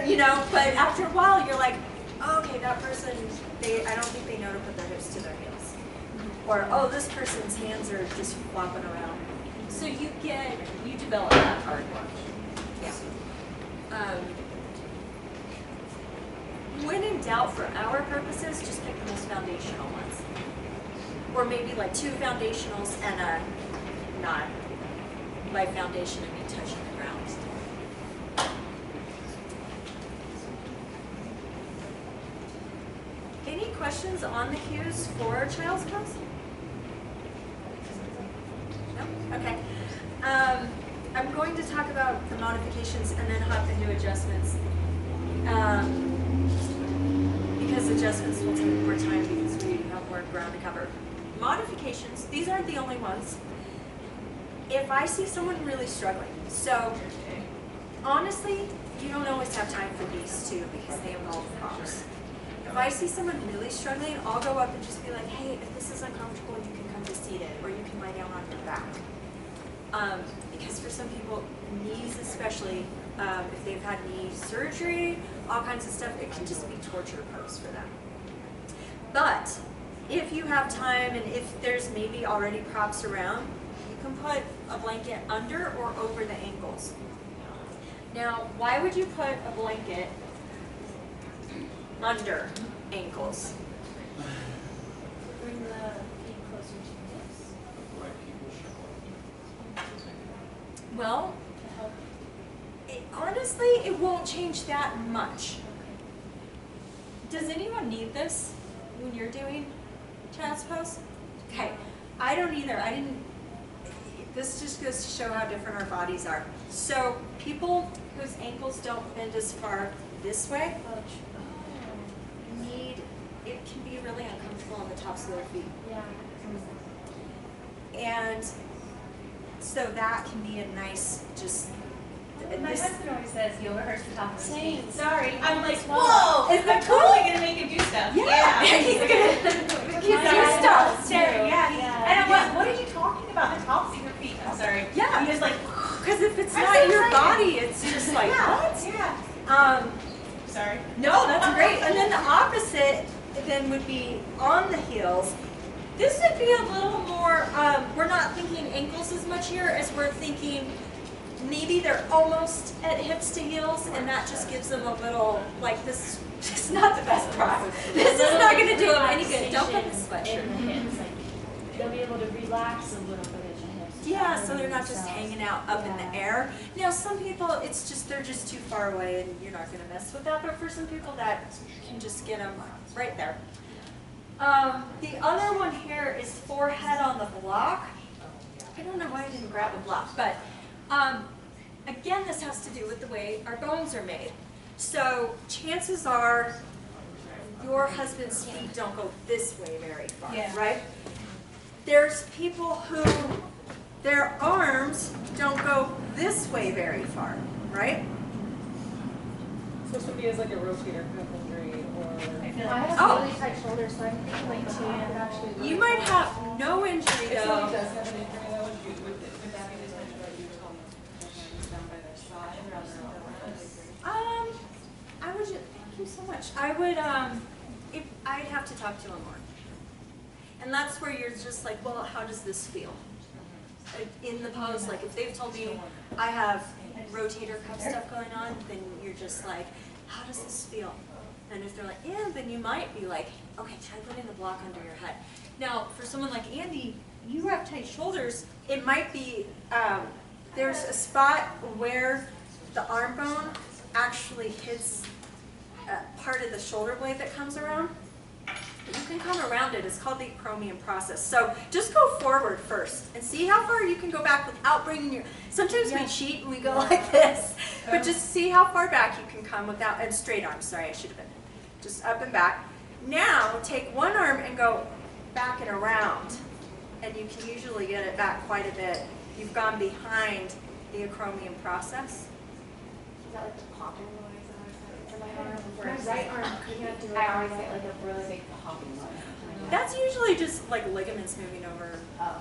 you know, but after a while, you're like, oh, okay, that person, I don't think they know to put their hips to their heels. Or, oh, this person's hands are just flopping around. So you develop that part. Yeah. When in doubt, for our purposes, just pick the most foundational ones. Or maybe like 2 foundationals and a not light foundation and me touching the ground. Any questions on the cues for child's pose? No? Okay. I'm going to talk about the modifications and then hop into adjustments. Because adjustments will take more time because we have more ground to cover. Modifications, these aren't the only ones. If I see someone really struggling, so honestly, you don't always have time for these two because they involve props. If I see someone really struggling, I'll go up and just be like, hey, if this is uncomfortable, you can come to seated or you can lie down on your back. Because for some people, knees especially, if they've had knee surgery, all kinds of stuff, it can just be torture pose for them. But if you have time and if there's maybe already props around, you can put a blanket under or over the ankles. Now, why would you put a blanket under ankles? Bring the feet closer to your hips. Well, honestly, it won't change that much. Does anyone need this when you're doing child's pose? Okay, I don't either. This just goes to show how different our bodies are. So people whose ankles don't bend as far this way it can be really uncomfortable on the tops of their feet. Yeah. And so that can be a nice, My husband always says yoga hurts the top of his Same. feet. Sorry. I'm like, Well, whoa! is that I'm totally gonna make him do stuff. Yeah. He's gonna do stuff. Yeah. And I'm like, what are you talking about? The tops of your feet. I'm sorry. Yeah. He was like, Because if it's I'm not so your excited. body, it's just like, what? Yeah. Sorry. No, that's great. And then the opposite then would be on the heels. This would be a little more, we're not thinking ankles as much here as we're thinking maybe they're almost at hips to heels, and that just gives them a little, like, this is not the best prop. This is not going to do them any good. Don't put this In the sweatshirt. hips, like they'll be able to relax a little bit at the hips. Yeah, so they're not just hanging out up in Yeah. the air. Now, some people, it's just, they're just too far away and you're not going to mess with that, but for some people that can just get them right there. The other one here is forehead on the block. I don't know why I didn't grab a block, but again, this has to do with the way our bones are made. So chances are your husband's feet don't go this way very far, right? There's people who their arms don't go this way very far, right? So somebody has like a rotator cuff injury or... I have really tight shoulders, so I'm thinking like to You might have no injury If somebody though. does have an injury though, would that be the time that you tell them their hands down by their side or on their arms? I would just, thank you so much. I'd talk to them more. And that's where you're just like, well, how does this feel? In the pose, like if they've told me I have rotator cuff stuff going on, then you're just like, how does this feel? And if they're like, yeah, then you might be like, okay, try putting the block under your head. Now, for someone like Andy, you have tight shoulders. It might be, there's a spot where the arm bone actually hits part of the shoulder blade that comes around. You can come around it. It's called the acromion process. So just go forward first and see how far you can go back without bringing your, sometimes we cheat and we go like this, but just see how far back you can come without, and straight arms, sorry, I should have been, just up and back. Now take one arm and go back and around, and you can usually get it back quite a bit. You've gone behind the acromion process. Is that like the popping noise on my arm? My right arm couldn't do it. I always get like a really big popping noise. That's usually just like ligaments moving over. Oh.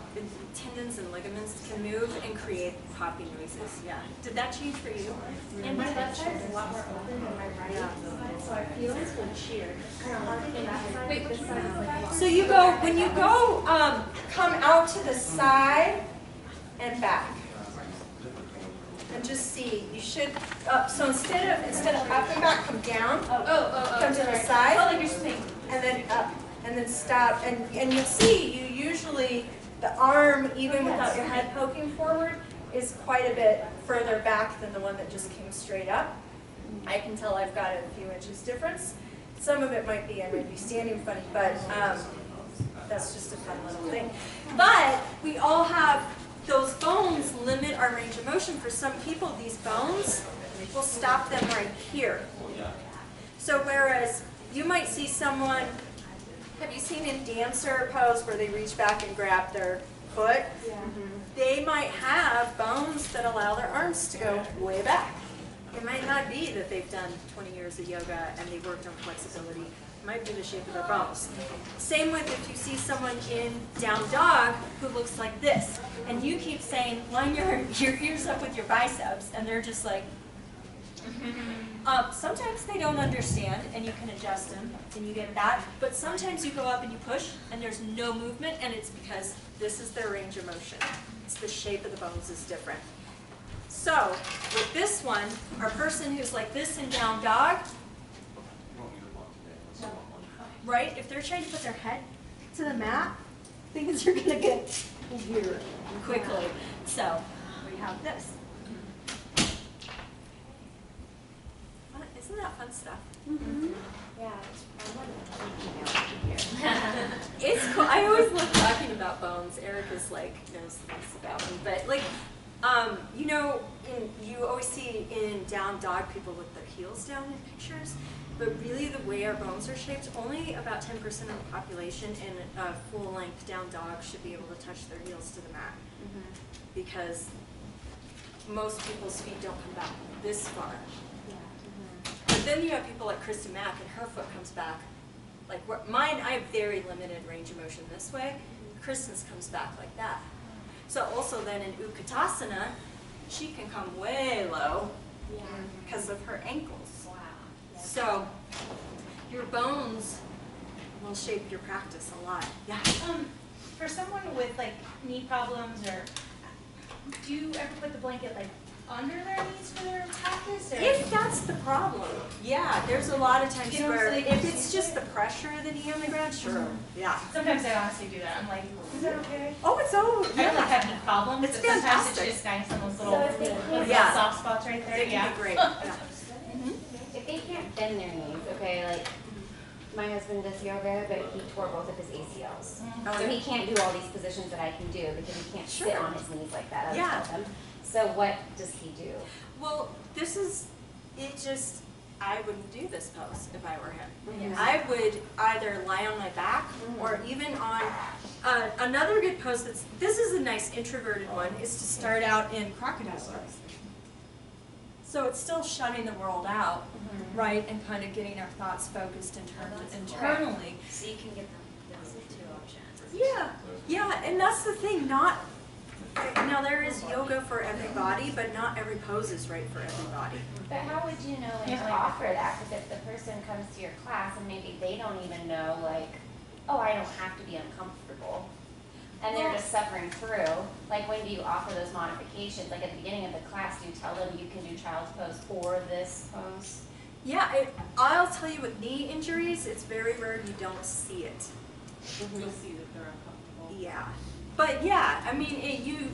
Tendons and ligaments can move and create popping noises. Yeah. Did that change for you? And my left side is a lot more open than my right side, so our feelings will cheer. Wait, this side is like So you go, when you go, come out to the side and back. And just see, you should, so instead of up and back, come down, come to the side, Oh, like you're spinning. and then up, and then stop. And you'll see, you usually, the arm, even without your head poking forward, is quite a bit further back than the one that just came straight up. I can tell I've got a few inches difference. Some of it might be, I might be standing funny, but that's just a fun little thing. But we all have, those bones limit our range of motion. For some people, these bones will stop them right here. So whereas you might see someone, have you seen in dancer pose where they reach back and grab their foot? Yeah. They might have bones that allow their arms to go way back. It might not be that they've done 20 years of yoga and they worked on flexibility. It might be the shape of their bones. Same with if you see someone in down dog who looks like this, and you keep saying, line your ears up with your biceps, and they're just like, sometimes they don't understand, and you can adjust them, and you get that. But sometimes you go up and you push, and there's no movement, and it's because this is their range of motion. It's the shape of the bones is different. So with this one, our person who's like this in down dog, right? If they're trying to put their head to the mat, things are going to get weird quickly. So we have this. Isn't that fun stuff? Mm-hmm. Yeah, it's It's cool. I always love talking about bones. Eric is like knows things about them, but like, you know, you always see in down dog people with their heels down in pictures, but really the way our bones are shaped, only about 10% of the population in a full-length down dog should be able to touch their heels to the mat, because most people's feet don't come back this far. But then you have people like Kristen Mack, and her foot comes back. Like mine, I have very limited range of motion this way. Kristen's comes back like that. So also then in Utkatasana, she can come way low because of her ankles. wow. So your bones will shape your practice a lot. Yeah. For someone with like knee problems, or do you ever put the blanket like under their knees for their practice? Or? If that's the problem, yeah, there's a lot of times You know, where so they if can it's see just it? the pressure of the knee on the ground, sure, yeah. Sometimes I honestly do that. I'm like, is that okay? Oh, it's all, I don't like have knee problems, It's but sometimes fantastic. it's just nice on those So little, if they little can't, Yeah. soft spots right there. They Yeah. can be great. Yeah. if they can't bend their knees, okay, like my husband does yoga, but he tore both of his ACLs. Oh, So yeah. he can't do all these positions that I can do because he can't sit Sure. on his knees like that. I Yeah. tell him. So what does he do? Well, this is, it just, I wouldn't do this pose if I were him. Yeah. I would either lie on my back or even on, another good pose that's, this is a nice introverted one, is to start out in crocodile pose. So it's still shutting the world out, right, and kind of getting our thoughts focused internally. So you can get those two options. Yeah, and that's the thing, now there is yoga for everybody, but not every pose is right for everybody. But how would you know when Yeah, to like- offer that? Because if the person comes to your class and maybe they don't even know like oh, I don't have to be uncomfortable. And they're just suffering through. Like, when do you offer those modifications? Like, at the beginning of the class, do you tell them you can do child's pose or this pose? Yeah, I'll tell you with knee injuries, it's very rare you don't see it. You'll see that they're uncomfortable. Yeah. But yeah, I mean,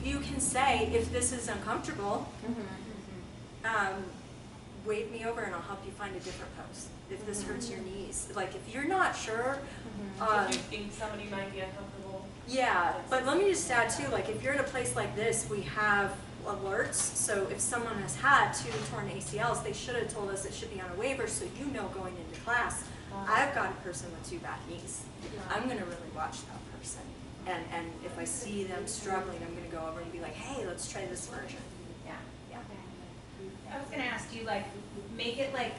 you can say, if this is uncomfortable, wave me over and I'll help you find a different pose. If this hurts your knees. Like, if you're not sure. If you think somebody might be uncomfortable. Yeah, but let me just add too, like, if you're at a place like this, we have alerts. So if someone has had 2 torn ACLs, they should have told us it should be on a waiver, so you know going into class, I've got a person with 2 bad knees. I'm going to really watch that person. And if I see them struggling, I'm going to go over and be like, hey, let's try this version. Yeah. Yeah. I was gonna ask you, like, make it like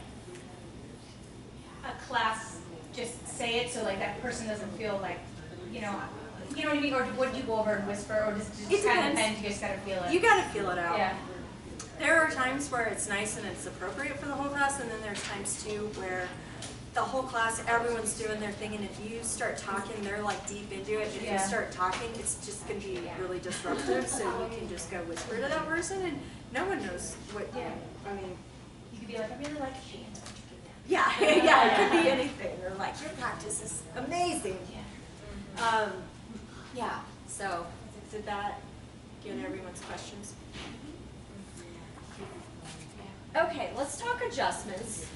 a class, just say it so like that person doesn't feel like, you know what I mean? Or would you go over and whisper, or just It kind of depends. depends, you just gotta feel it? You got to feel it out. Yeah. There are times where it's nice and it's appropriate for the whole class, and then there's times too where the whole class, everyone's doing their thing, and if you start talking, they're like deep into it. If you Yeah. start talking, it's just going to be really disruptive, so you can just go whisper to that person, and no one knows what, I mean, You could be like, I really like you. yeah, yeah, it could be anything, or like, your practice is amazing. Yeah, so did that get everyone's questions? Okay, let's talk adjustments.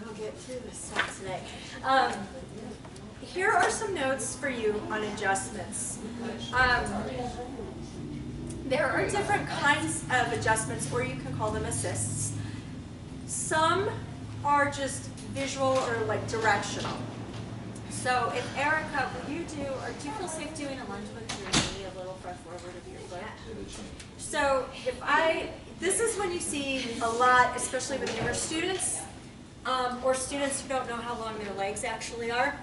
We'll get through this stuff today. Here are some notes for you on adjustments. There are different kinds of adjustments, or you can call them assists. Some are just visual or like directional. So if Erica, will you do, or do you feel safe doing a lunge with your knee a little far forward of your foot? So this is when you see a lot, especially with newer students, or students who don't know how long their legs actually are.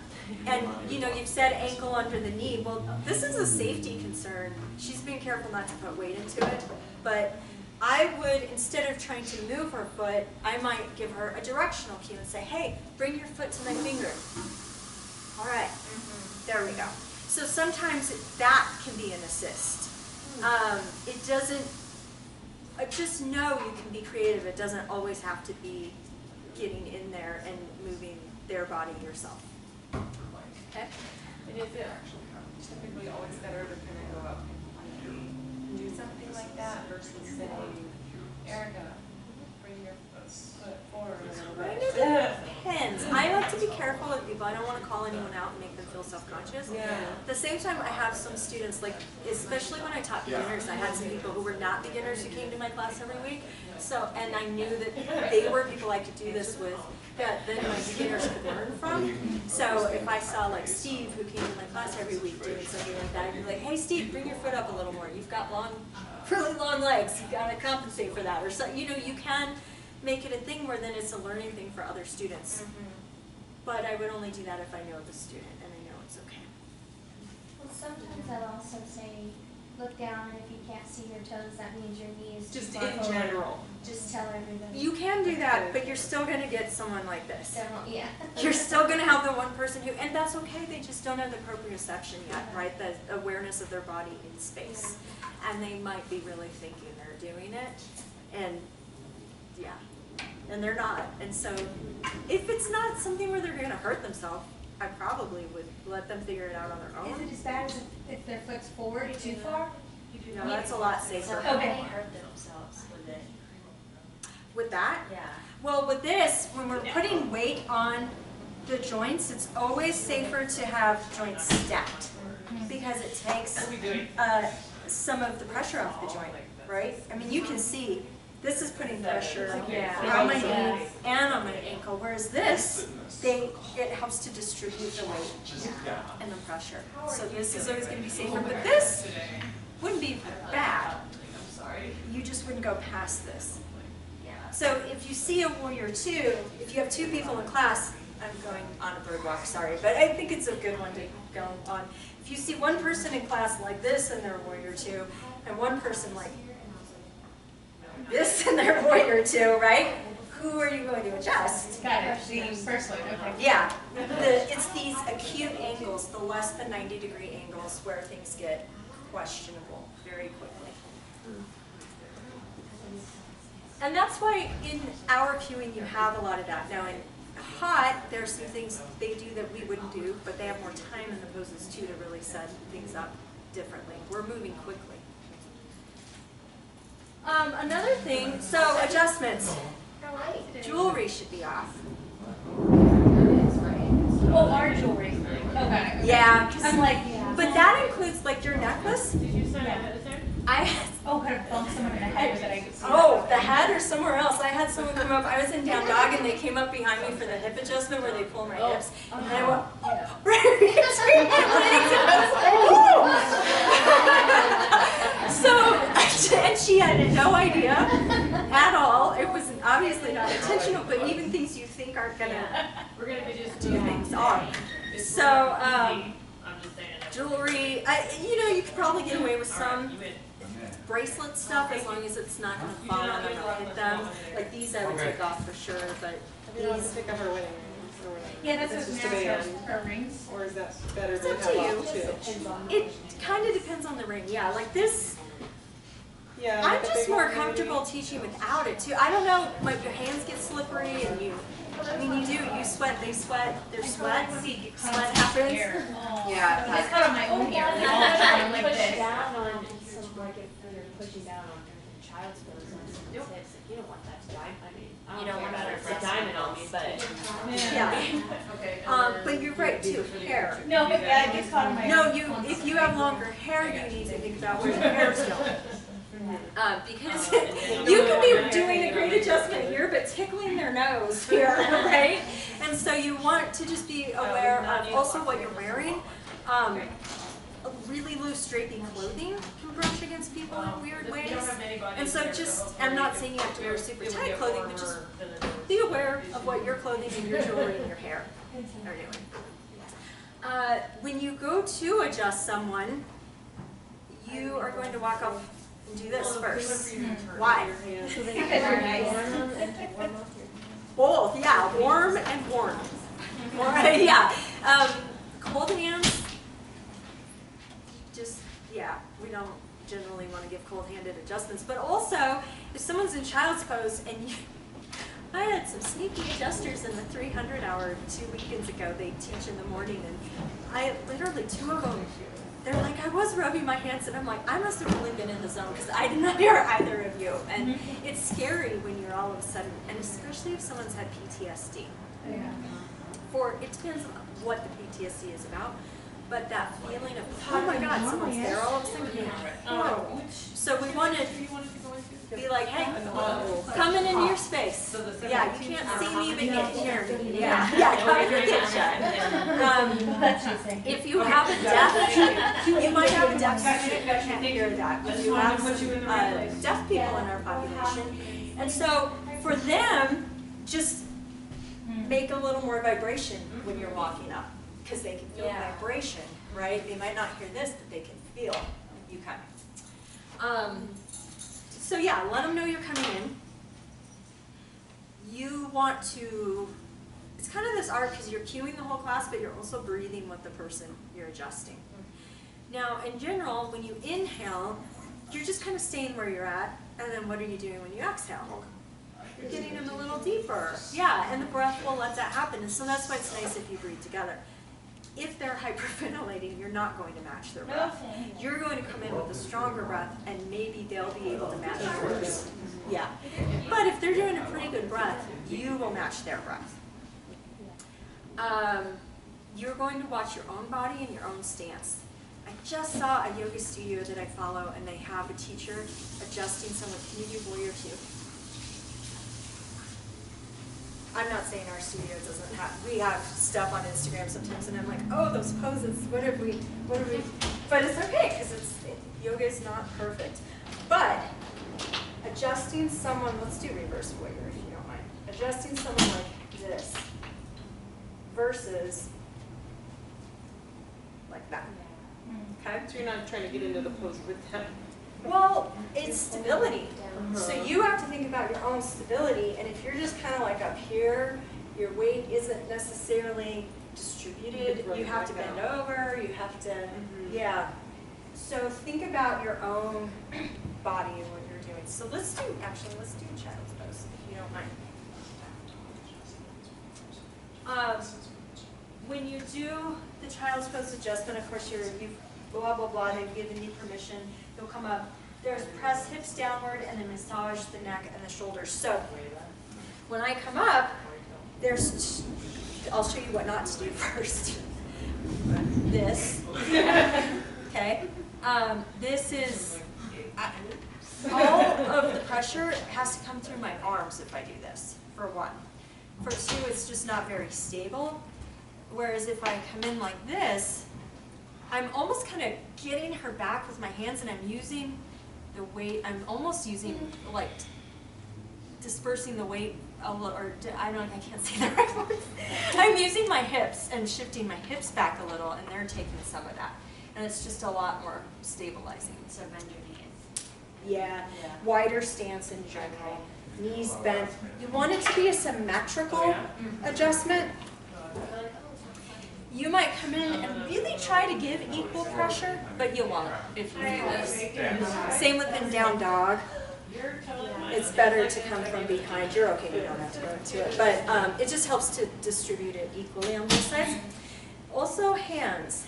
And you know, you've said ankle under the knee. Well, this is a safety concern. She's being careful not to put weight into it, but I would, instead of trying to move her foot, I might give her a directional cue and say, hey, bring your foot to my finger. All right, there we go. So sometimes that can be an assist. It doesn't, just know you can be creative. It doesn't always have to be getting in there and moving their body yourself. Okay? And is it typically always better to kind of go up and do something like that versus saying, Erica, bring your foot forward a little bit? It depends. I like to be careful with people. I don't want to call anyone out and make them feel self-conscious. Yeah. At the same time, I have some students, like, especially when I taught beginners, I had some people who were not beginners who came to my class every week. So, and I knew that they were people I could do this with, that then my beginners could learn from. So if I saw like Steve, who came to my class every week doing something like that, I'd be like, hey Steve, bring your foot up a little more. You've got really long legs. You've got to compensate for that. Or so, you know, you can make it a thing where then it's a learning thing for other students. But I would only do that if I know the student and I know it's okay. Well, sometimes I'll also say, look down, and if you can't see your toes, that means your knee is too Just far in forward. general. Just tell everybody. You can do that, but you're still going to get someone like this. Yeah. You're still going to have the one person who, and that's okay, they just don't have the proprioception yet, right? The awareness of their body in space. And they might be really thinking they're doing it, and yeah, and they're not. And so if it's not something where they're going to hurt themselves, I probably would let them figure it out on their Is own. it as bad as if their foot's forward too far? No, that's a lot safer. So how do they hurt themselves with it? With that? Yeah. Well, with this, when we're putting weight on the joints, it's always safer to have joints stacked because it takes some of the pressure off the joint, right? I mean, you can see this is putting pressure on my knee and on my ankle, whereas this, it helps to distribute the weight and the pressure. So this is always going to be safer, but this wouldn't be bad. You just wouldn't go past this. So if you see a warrior two, if you have 2 people in class, I'm going on a bird walk, sorry, but I think it's a good one to go on. If you see one person in class like this and they're a warrior two, and one person like this and they're a warrior two, right? who are you going to adjust? Got it, the first one, okay. Yeah, it's these acute angles, the less than 90-degree angles where things get questionable very quickly. And that's why in our cueing you have a lot of that. Now in hot, there's some things they do that we wouldn't do, but they have more time in the poses too to really set things up differently. We're moving quickly. Another thing, so adjustments. Jewelry should be off. Oh, our jewelry. Okay. Yeah, I'm like, but that includes like your necklace. Did you sign up at the time? oh, could have bumped someone in the head that I could see. Oh, the head or somewhere else. I had someone come up. I was in down dog and they came up behind me for the hip adjustment where they pull my hips. And I went, oh, right between my legs. And I was like, so, and she had no idea at all. It was obviously not intentional, but even things you think aren't going to We're gonna be just do things are. So, I'm just saying. jewelry, you could probably get away with some bracelet stuff as long as it's not going to fall on them or hit them. Like these I would take off for sure, but We don't have these, to pick up her wedding rings or whatever. Yeah, that's It's what just a matters, band. her rings. Or is that better It's to up have to off you. too? it kind of depends on the ring. Yeah, like this, Yeah. I'm like a just big more one maybe. comfortable teaching without it too. I don't know, like your hands get slippery and you sweat, they sweat, there's sweat, sweat happens. Yeah. I cut on my own hair, like all the time, like Push this. down on some, like if you're pushing down on child's pose on someone's hips, like, you don't want that to diamond, I mean, I You don't don't care want about that it for to diamond on me, but. Yeah. Okay. But you're right too, hair. No, but yeah, it gets caught on my No, own. if you have longer hair, you need to think about where your hair's going. Because you could be doing a great adjustment here, but tickling their nose here, right? And so you want to just be aware of also what you're wearing. Really loose draping clothing can brush against people in weird ways. And so I'm not saying you have to wear super tight clothing, but just be aware of what your clothing and your jewelry and your hair are doing. When you go to adjust someone, you are going to walk up and do this first. Why? Because you're nice. Both, yeah, warm and warm. Yeah. Cold hands, just, yeah, we don't generally want to give cold-handed adjustments. But also, if someone's in child's pose and I had some sneaky adjusters in the 300 hour 2 weekends ago. They teach in the morning, and literally 2 of them, they're like, I was rubbing my hands, and I'm like, I must have really been in the zone because I did not hear either of you. And it's scary when you're all of a sudden, and especially if someone's had PTSD. Yeah. It depends on what the PTSD is about, but that feeling of, oh my God, someone's there all of a sudden, horrible. So we want to be like, hey, coming into your space. Yeah, you can't see me, but you can hear me. Yeah, come in the kitchen. If you have a deaf, you might have a deaf student who can't hear that. But you have some deaf people in our population. And so for them, just make a little more vibration when you're walking up, because they can feel vibration, right? They might not hear this, but they can feel you coming. So yeah, let them know you're coming in. You want to, it's kind of this art because you're cueing the whole class, but you're also breathing with the person you're adjusting. Now, in general, when you inhale, you're just kind of staying where you're at, and then what are you doing when you exhale? You're getting them a little deeper. Yeah, and the breath will let that happen, and so that's why it's nice if you breathe together. If they're hyperventilating, you're not going to match their breath. You're going to come in with a stronger breath, and maybe they'll be able to match yours. Yeah. But if they're doing a pretty good breath, you will match their breath. You're going to watch your own body and your own stance. I just saw a yoga studio that I follow, and they have a teacher adjusting someone. Can you do warrior 2? I'm not saying our studio doesn't have, we have stuff on Instagram sometimes, and I'm like, oh, those poses, what have we, but it's okay, because yoga is not perfect. But adjusting someone, let's do reverse warrior if you don't mind. Adjusting someone like this versus like that. Okay? So you're not trying to get into the pose with them. Well, it's stability. So you have to think about your own stability, and if you're just kind of like up here, your weight isn't necessarily distributed, you have to bend over, you have to, yeah. So think about your own body and what you're doing. So let's do child's pose, if you don't mind. When you do the child's pose adjustment, of course, you've blah, blah, blah, they've given you permission, you'll come up. There's press hips downward and then massage the neck and the shoulders. So when I come up, I'll show you what not to do first. This, okay? This is, all of the pressure has to come through my arms if I do this, for one. For two, it's just not very stable. Whereas if I come in like this, I'm almost kind of getting her back with my hands, and I'm using the weight, I'm almost using, like, dispersing the weight a little, or I can't say the right words. I'm using my hips and shifting my hips back a little, and they're taking some of that. And it's just a lot more stabilizing. So bend your knees. Yeah, wider stance in general. Knees bent. You want it to be a symmetrical adjustment. You might come in and really try to give equal pressure, but you won't if you do this. Same with in down dog. It's better to come from behind. You're okay, you don't have to go into it. But it just helps to distribute it equally on both sides. Also hands.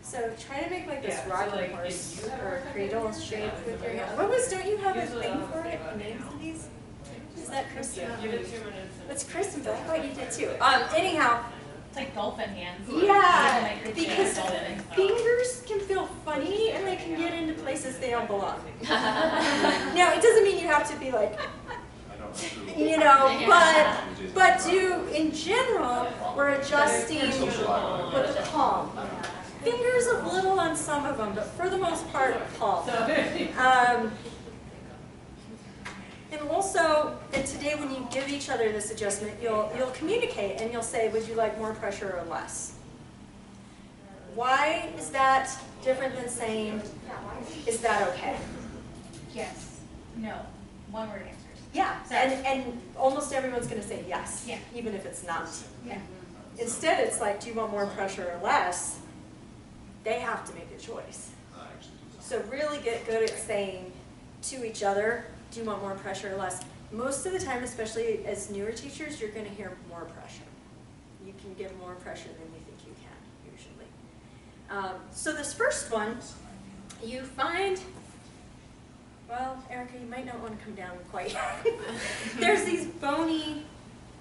So try to make like this rocking horse or cradle shape with your hands. Don't you have a thing for it? Names of these? Is that Kristen? It's Kristen, but I thought you did too. Anyhow. It's like dolphin hands. Yeah, because fingers can feel funny and they can get into places they don't belong. Now, it doesn't mean you have to be like, you know, but in general, we're adjusting with the palm. Fingers a little on some of them, but for the most part, palm. And also, and today when you give each other this adjustment, you'll communicate and you'll say, would you like more pressure or less? Why is that different than saying, is that okay? Yes. No. One word answers. Yeah, and almost everyone's going to say yes, even if it's not. Yeah. Instead, it's like, do you want more pressure or less? They have to make a choice. So really get good at saying to each other, do you want more pressure or less? Most of the time, especially as newer teachers, you're going to hear more pressure. You can give more pressure than you think you can, usually. So this first one, you find, well, Erica, you might not want to come down quite yet. There's these bony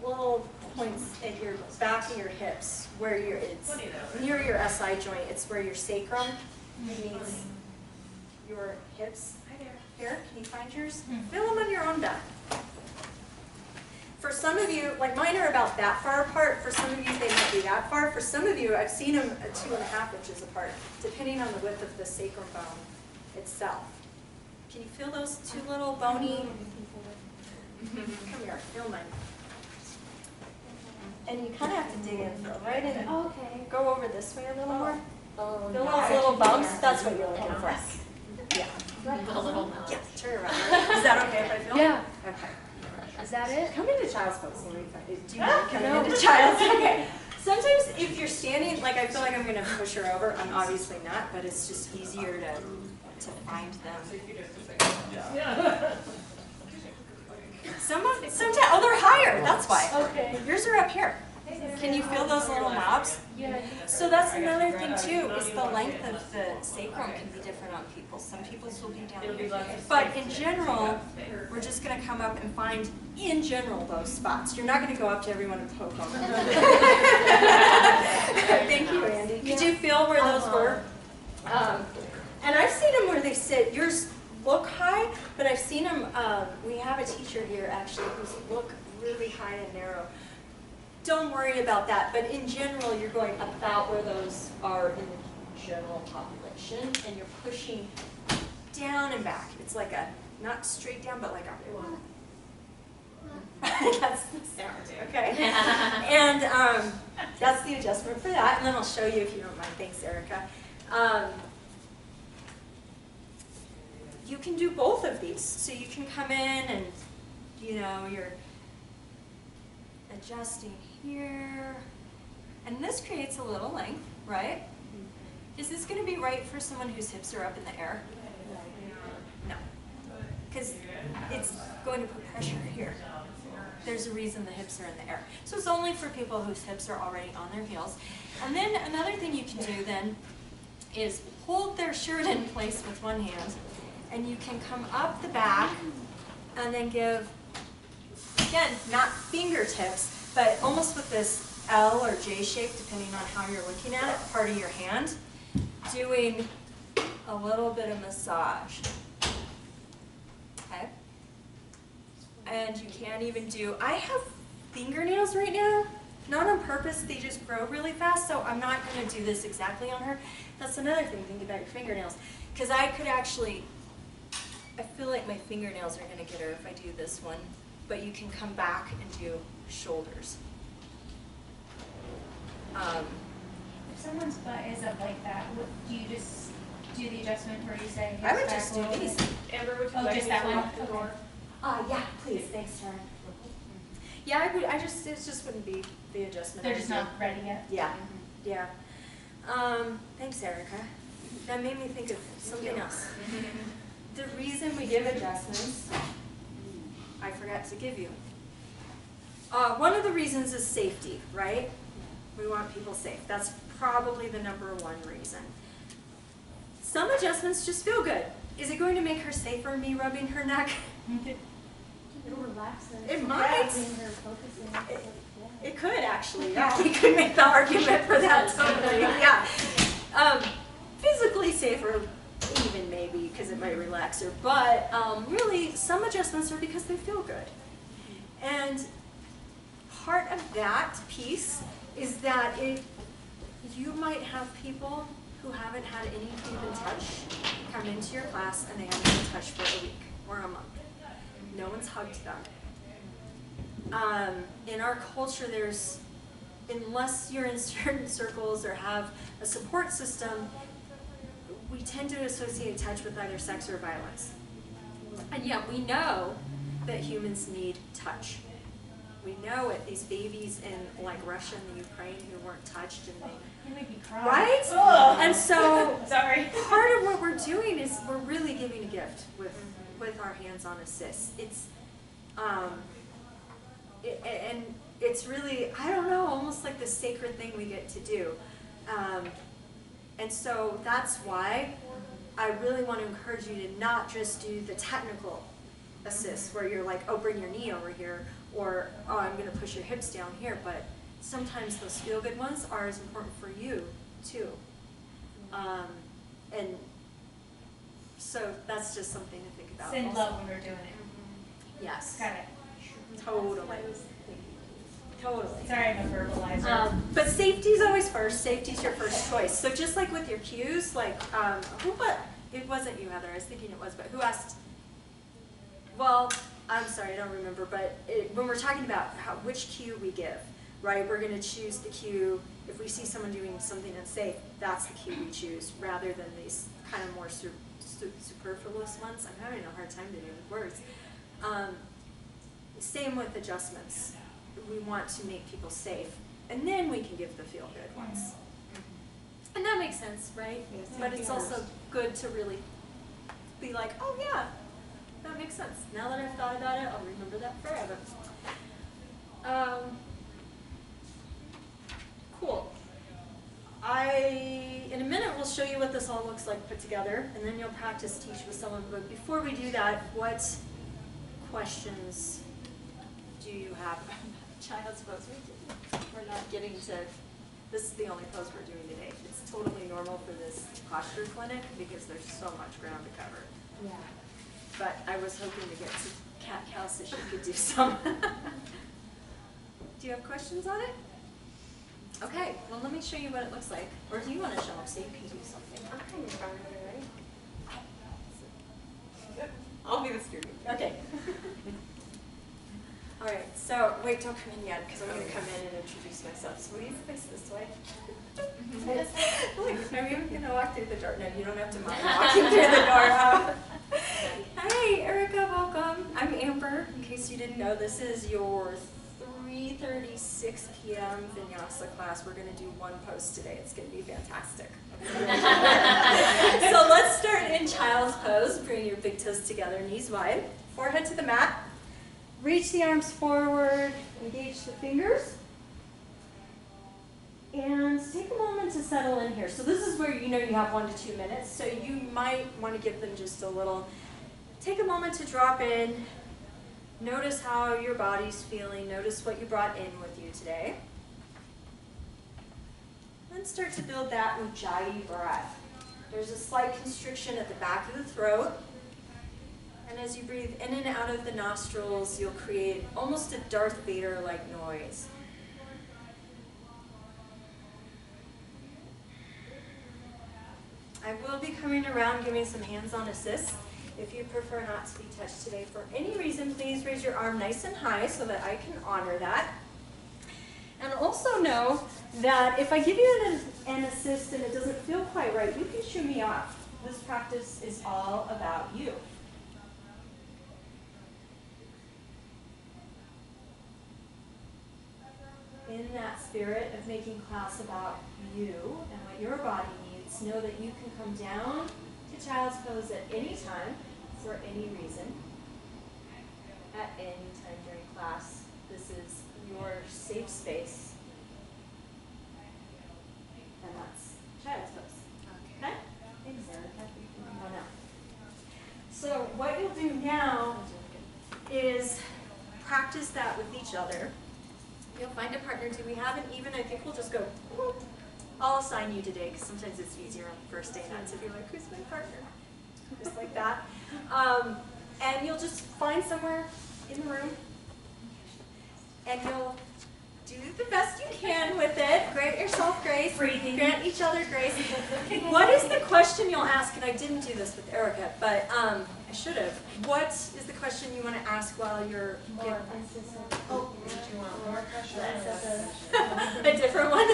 little points at your back of your hips where it's near your SI joint. It's where your sacrum meets your hips. Here, can you find yours? Feel them on your own back. For some of you, like mine are about that far apart. For some of you, they might be that far. For some of you, I've seen them 2.5 inches apart, depending on the width of the sacrum bone itself. Can you feel those two little bony? Come here, feel mine. And you kind of have to dig in, feel right in. Okay. Go over this way a little more. Oh, Feel those little bumps? That's what you're looking for. Yeah. a little mouth. Yeah, turn around. Is that okay if I film? Yeah. Okay. Is that it? Come into child's pose. Do you mind coming into child's? Okay. Sometimes if you're standing, like I feel like I'm going to push her over. I'm obviously not, but it's just easier to find them. Sometimes, oh, they're higher. That's why. Okay. Yours are up here. Can you feel those little knobs? Yeah. So that's another thing too, is the length of the sacrum can be different on people. Some people's will be down here. But in general, we're just going to come up and find, in general, those spots. You're not going to go up to everyone and poke them. Thank you, Andy. Could you feel where those were? And I've seen them where they sit. Yours look high, but I've seen them, we have a teacher here actually who's look really high and narrow. Don't worry about that, but in general, you're going about where those are in the general population, and you're pushing down and back. It's like a, not straight down, but like a, that's the sound, okay? And that's the adjustment for that, and then I'll show you if you don't mind. Thanks, Erica. you can do both of these. So you can come in and, you know, you're adjusting here. And this creates a little length, right? Is this going to be right for someone whose hips are up in the air? No. Because it's going to put pressure here. There's a reason the hips are in the air. So it's only for people whose hips are already on their heels. And then another thing you can do then is hold their shirt in place with one hand, and you can come up the back and then give, again, not fingertips, but almost with this L or J shape, depending on how you're looking at it, part of your hand, doing a little bit of massage. Okay? And you can't even do, I have fingernails right now, not on purpose, they just grow really fast, so I'm not going to do this exactly on her. That's another thing, think about your fingernails. Because I could actually, I feel like my fingernails are going to get her if I do this one, but you can come back and do shoulders. If someone's butt is up like that, do you just do the adjustment where you say? I would just do these. Amber, would you Oh, like just me that to one? lock the door? Yeah, please, thanks, Sharon. Yeah, it just wouldn't be the adjustment. They're just not ready yet? Yeah, yeah. Thanks, Erica. That made me think of something else. The reason we give adjustments, I forgot to give you. One of the reasons is safety, right? We want people safe. That's probably the #1 reason. Some adjustments just feel good. Is it going to make her safer, me rubbing her neck? It'll relax her. It might. Her focusing. It could actually, yeah. We could make the argument for that totally, yeah. Physically safer, even maybe, because it might relax her. But really, some adjustments are because they feel good. And part of that piece is that you might have people who haven't had any human touch come into your class and they haven't been touched for a week or a month. No one's hugged them. In our culture, unless you're in certain circles or have a support system, we tend to associate touch with either sex or violence. And yet we know that humans need touch. We know it. These babies in like Russia and the Ukraine who weren't touched, and You make me cry. right? Oh. And so Sorry. part of what we're doing is we're really giving a gift with our hands-on assist. It's and it's really, I don't know, almost like the sacred thing we get to do. And so that's why I really want to encourage you to not just do the technical assist where you're like, oh, bring your knee over here, or oh, I'm going to push your hips down here, but sometimes those feel-good ones are as important for you too. And so that's just something to think about. Send also. love when we're doing it. Yes. Got it. Totally. Totally. Sorry, I'm a verbalizer. But safety's always first. Safety's your first choice. So just like with your cues, like it wasn't you, Heather. I was thinking it was, but who asked? Well, I'm sorry, I don't remember. But when we're talking about which cue we give, right? We're going to choose the cue. If we see someone doing something unsafe, that's the cue we choose, rather than these kind of more superfluous ones. I'm having a hard time today with words. Same with adjustments. We want to make people safe, and then we can give the feel-good ones. And that makes sense, right? Yes. But it's also good to really be like, oh yeah, that makes sense. Now that I've thought about it, I'll remember that forever. Cool. In a minute, we'll show you what this all looks like put together, and then you'll practice teach with someone. But before we do that, what questions do you have? Child's pose. We're not getting to, this is the only pose we're doing today. It's totally normal for this posture clinic because there's so much ground to cover. Yeah. But I was hoping to get to cat cow so she could do some. Do you have questions on it? Okay, well let me show you what it looks like. Or do you want to show them so you can do something? I'm kind of fine with it, right? I'll be the student. Okay. All right, so wait, don't come in yet because I'm going to come in and introduce myself. So will you face this way? Look, I'm even going to walk through the door. No, you don't have to mind walking through the door. didn't know, this is your 3:36 p.m. Vinyasa class. We're going to do one pose today. It's going to be fantastic. So let's start in child's pose. Bring your big toes together, knees wide, forehead to the mat. Reach the arms forward, engage the fingers. And take a moment to settle in here. So this is where you know you have 1 to 2 minutes, so you might want to give them just a little. Take a moment to drop in. Notice how your body's feeling. Notice what you brought in with you today. Then start to build that Ujjayi breath. There's a slight constriction at the back of the throat. And as you breathe in and out of the nostrils, you'll create almost a Darth Vader-like noise. I will be coming around giving some hands-on assists. If you prefer not to be touched today for any reason, please raise your arm nice and high so that I can honor that. And also know that if I give you an assist and it doesn't feel quite right, you can shoo me off. This practice is all about you. In that spirit of making class about you and what your body needs, know that you can come down to child's pose at any time, for any reason, at any time during class. This is your safe space, and that's child's pose. Okay? Thanks, Erica. You can come on out. So what you'll do now is practice that with each other. You'll find a partner. Do we have an even? I think we'll just go, whoop. I'll assign you today, because sometimes it's easier on the first day not to be like, who's my partner? Just like that. And you'll just find somewhere in the room, and you'll do the best you can with it. Grant yourself grace. Breathing. Grant each other grace. What is the question you'll ask? And I didn't do this with Erica, but I should have. What is the question you want to ask while you're More Oh, did you want more pressure? a different one?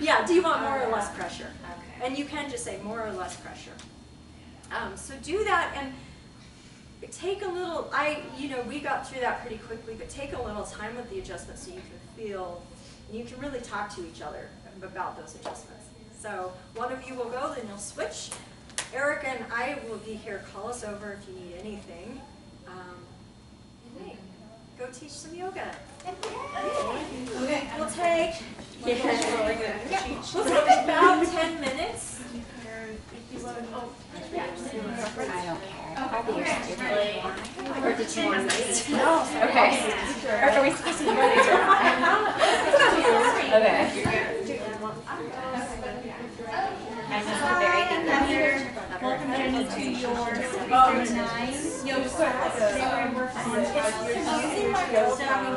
Yeah, do you want more or less pressure? Okay. And you can just say more or less pressure. So do that and take a little, we got through that pretty quickly, but take a little time with the adjustment so you can feel, you can really talk to each other about those adjustments. So one of you will go, then you'll switch. Erica and I will be here. Call us over if you need anything. Hey, go teach some yoga. Okay. We'll take about 10 minutes. I don't care. I'll be your student. Or did you want me? No. Okay. Or are we supposed to do more later? Okay. I'm just very thankful. Welcome Jenny to your 9 yoga class. Today we're working on Using my nose having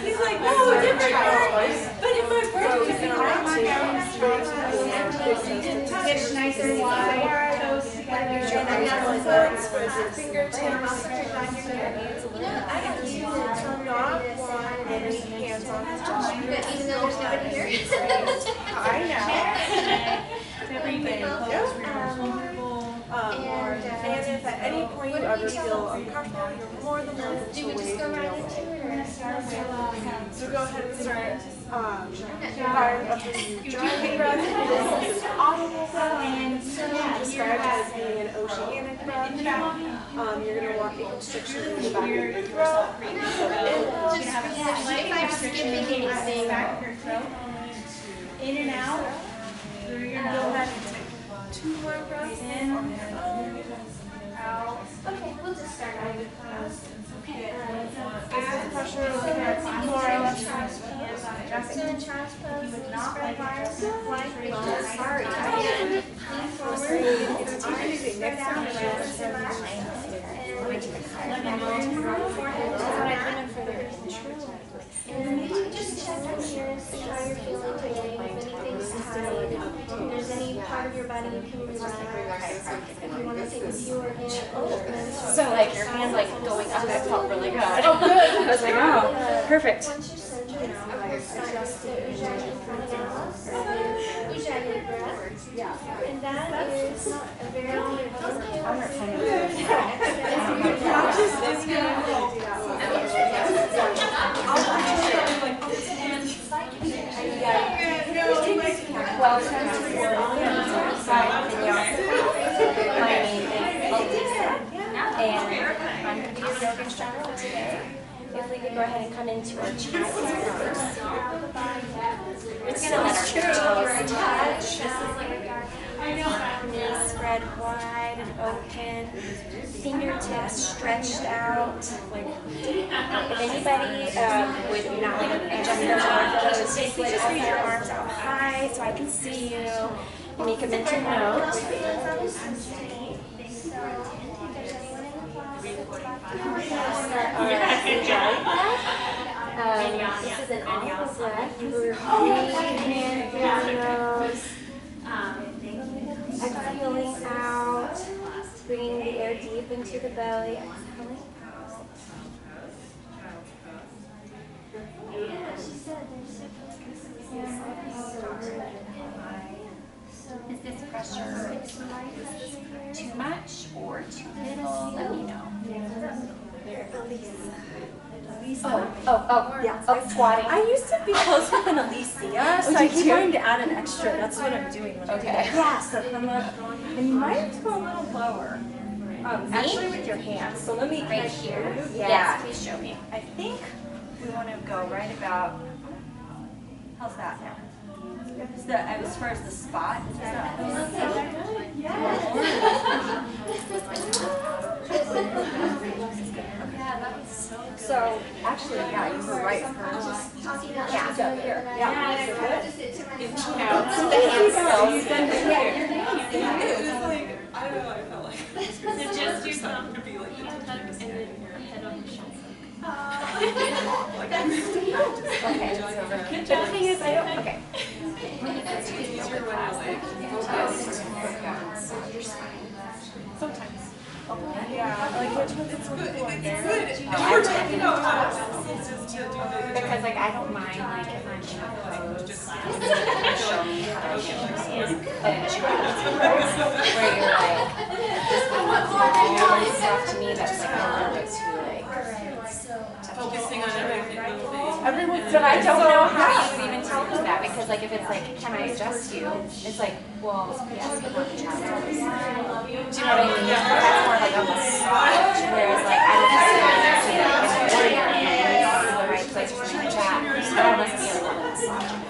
He's like, no, different part. But if my Hips nice and wide, toes together. Fingertips on your hips. I don't use it to not want any hands-on But even though there's nobody here. I know. Everything, pose where you're comfortable. And if at any point you ever feel uncomfortable, you're more than welcome Do to we just wave go me right away. into it, or? So go ahead and start firing up as you driving breath. This is audible breath. Described as being an oceanic breath. You're going to want a constriction in the back of your throat. If I'm skipping anything. Back of your throat. In and out. Through your nose. 2 more breaths In. Out. Okay, we'll just start out. Okay. As pressure more or less So in child's pose, would we not spread like arms to wide, reach well, us sorry. and lean forward. It's easy. Spread out, shoulders relaxed. And forehead to the mat. And then maybe just check in here and see how you're feeling today. If anything's tight, if there's any part of your body you can relax. If you want to take a few organic movements. So like your hands like going up, that felt really good. Oh, good. I was like, oh, perfect. Once you're centered, adjust to Ujjayi pranayama, Ujjayi breath. And that is a very Well, since we're on the side, and my name is Elisa, and I'm going to be your yoga instructor for today. If we could go ahead and come into our chat first. We're just going to let our toes touch. Knees spread wide and open. Fingertips stretched out. If anybody would not like adjust their arms, just reach your arms out high so I can see you. Make a mental note. This is an awful breath. You breathe in through your nose. Exhaling out. Bringing the air deep into the belly. Exhaling out. Is this pressure too much or too little? Let me know. Squatting. I used to be close with an Alicia, so I keep wanting to add an extra. That's what I'm doing. Okay. Yeah, so come up. And you might have to go a little lower. Actually with your hands. So let me Right can I show here? you? Yes, please show me. I think we want to go right about, how's that now? As far as the spot, is that So actually, yeah, you were right. Yeah, so here. Yeah, so good. The hands still. It was like, I don't know, I felt like. Just your thumb to be like the and then your head on your shoulder. Okay, so But the thing is, I don't, okay. It's easier when I like, sometimes. Yeah, like which one's It's good, it's good. there? We're talking about how it's just to do the. because like I don't mind like if I'm in a pose, show me how to get where you're like just being small and stuff to me that's like a little bit too like Focusing on everything. everyone's but I don't know how you would even tell them that because like if it's like can I adjust you it's like well yes but not the child do you know what I mean that's more like a massage whereas like I would just adjust you like in a warrior and the right place for me to chat I don't necessarily want to massage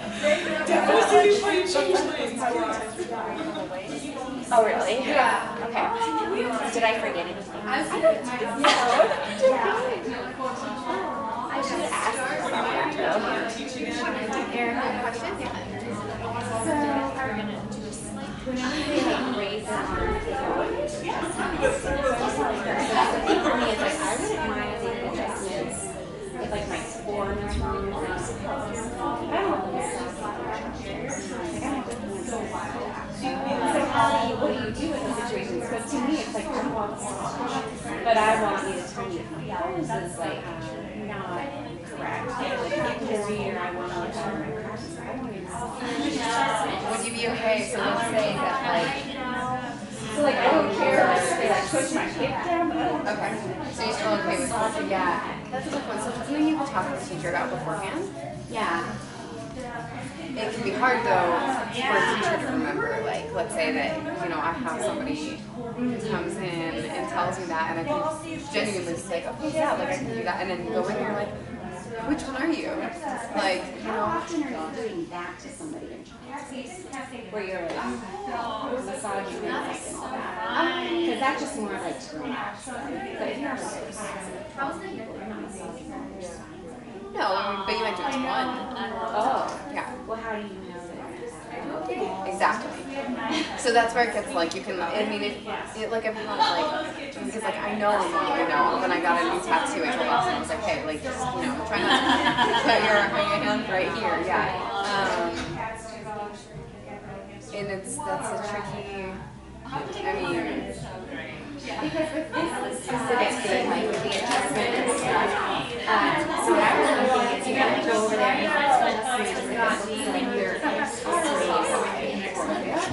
oh really? Yeah. Okay. Did I forget anything? I should have asked for that though. Erin, question? So, we're gonna do a slight push. Like raise the arms. The thing for me is like I wouldn't mind taking adjustments if like my form is wrong or I suppose. I don't know what so what do you do in those situations? Because to me it's like I want massage, but I want you to tell me if my pose is like not correct. Like career, I want to look at my practice. I want to would you be okay? So let's say that like so like I don't care like if they like push my hip down. Okay. So you're still okay with that? Yeah. That's a good one. So something you can talk to the teacher about beforehand? Yeah. It can be hard though for a teacher to remember, like let's say that, you know, I have somebody who comes in and tells me that and I can genuinely say, okay, yeah, like I can do that and then you go in and you're like, which one are you? Like, how often are you doing that to somebody in where you're like, massaging and all that? Because that's just more like to relax them. But if you're like, you're not massaging them, you're just no, but you might do it to one. Oh, yeah. Well, how do you know that? Exactly. So that's where it gets like, you can, I mean, like I've had like, because like I know when I got a new tattoo, I told Austin, I was like, hey, like just, try not to put your hand right here, yeah. And that's a tricky, I mean, because with this specific thing, like with the adjustment and stuff, so what I was thinking is you gotta go over there and when you're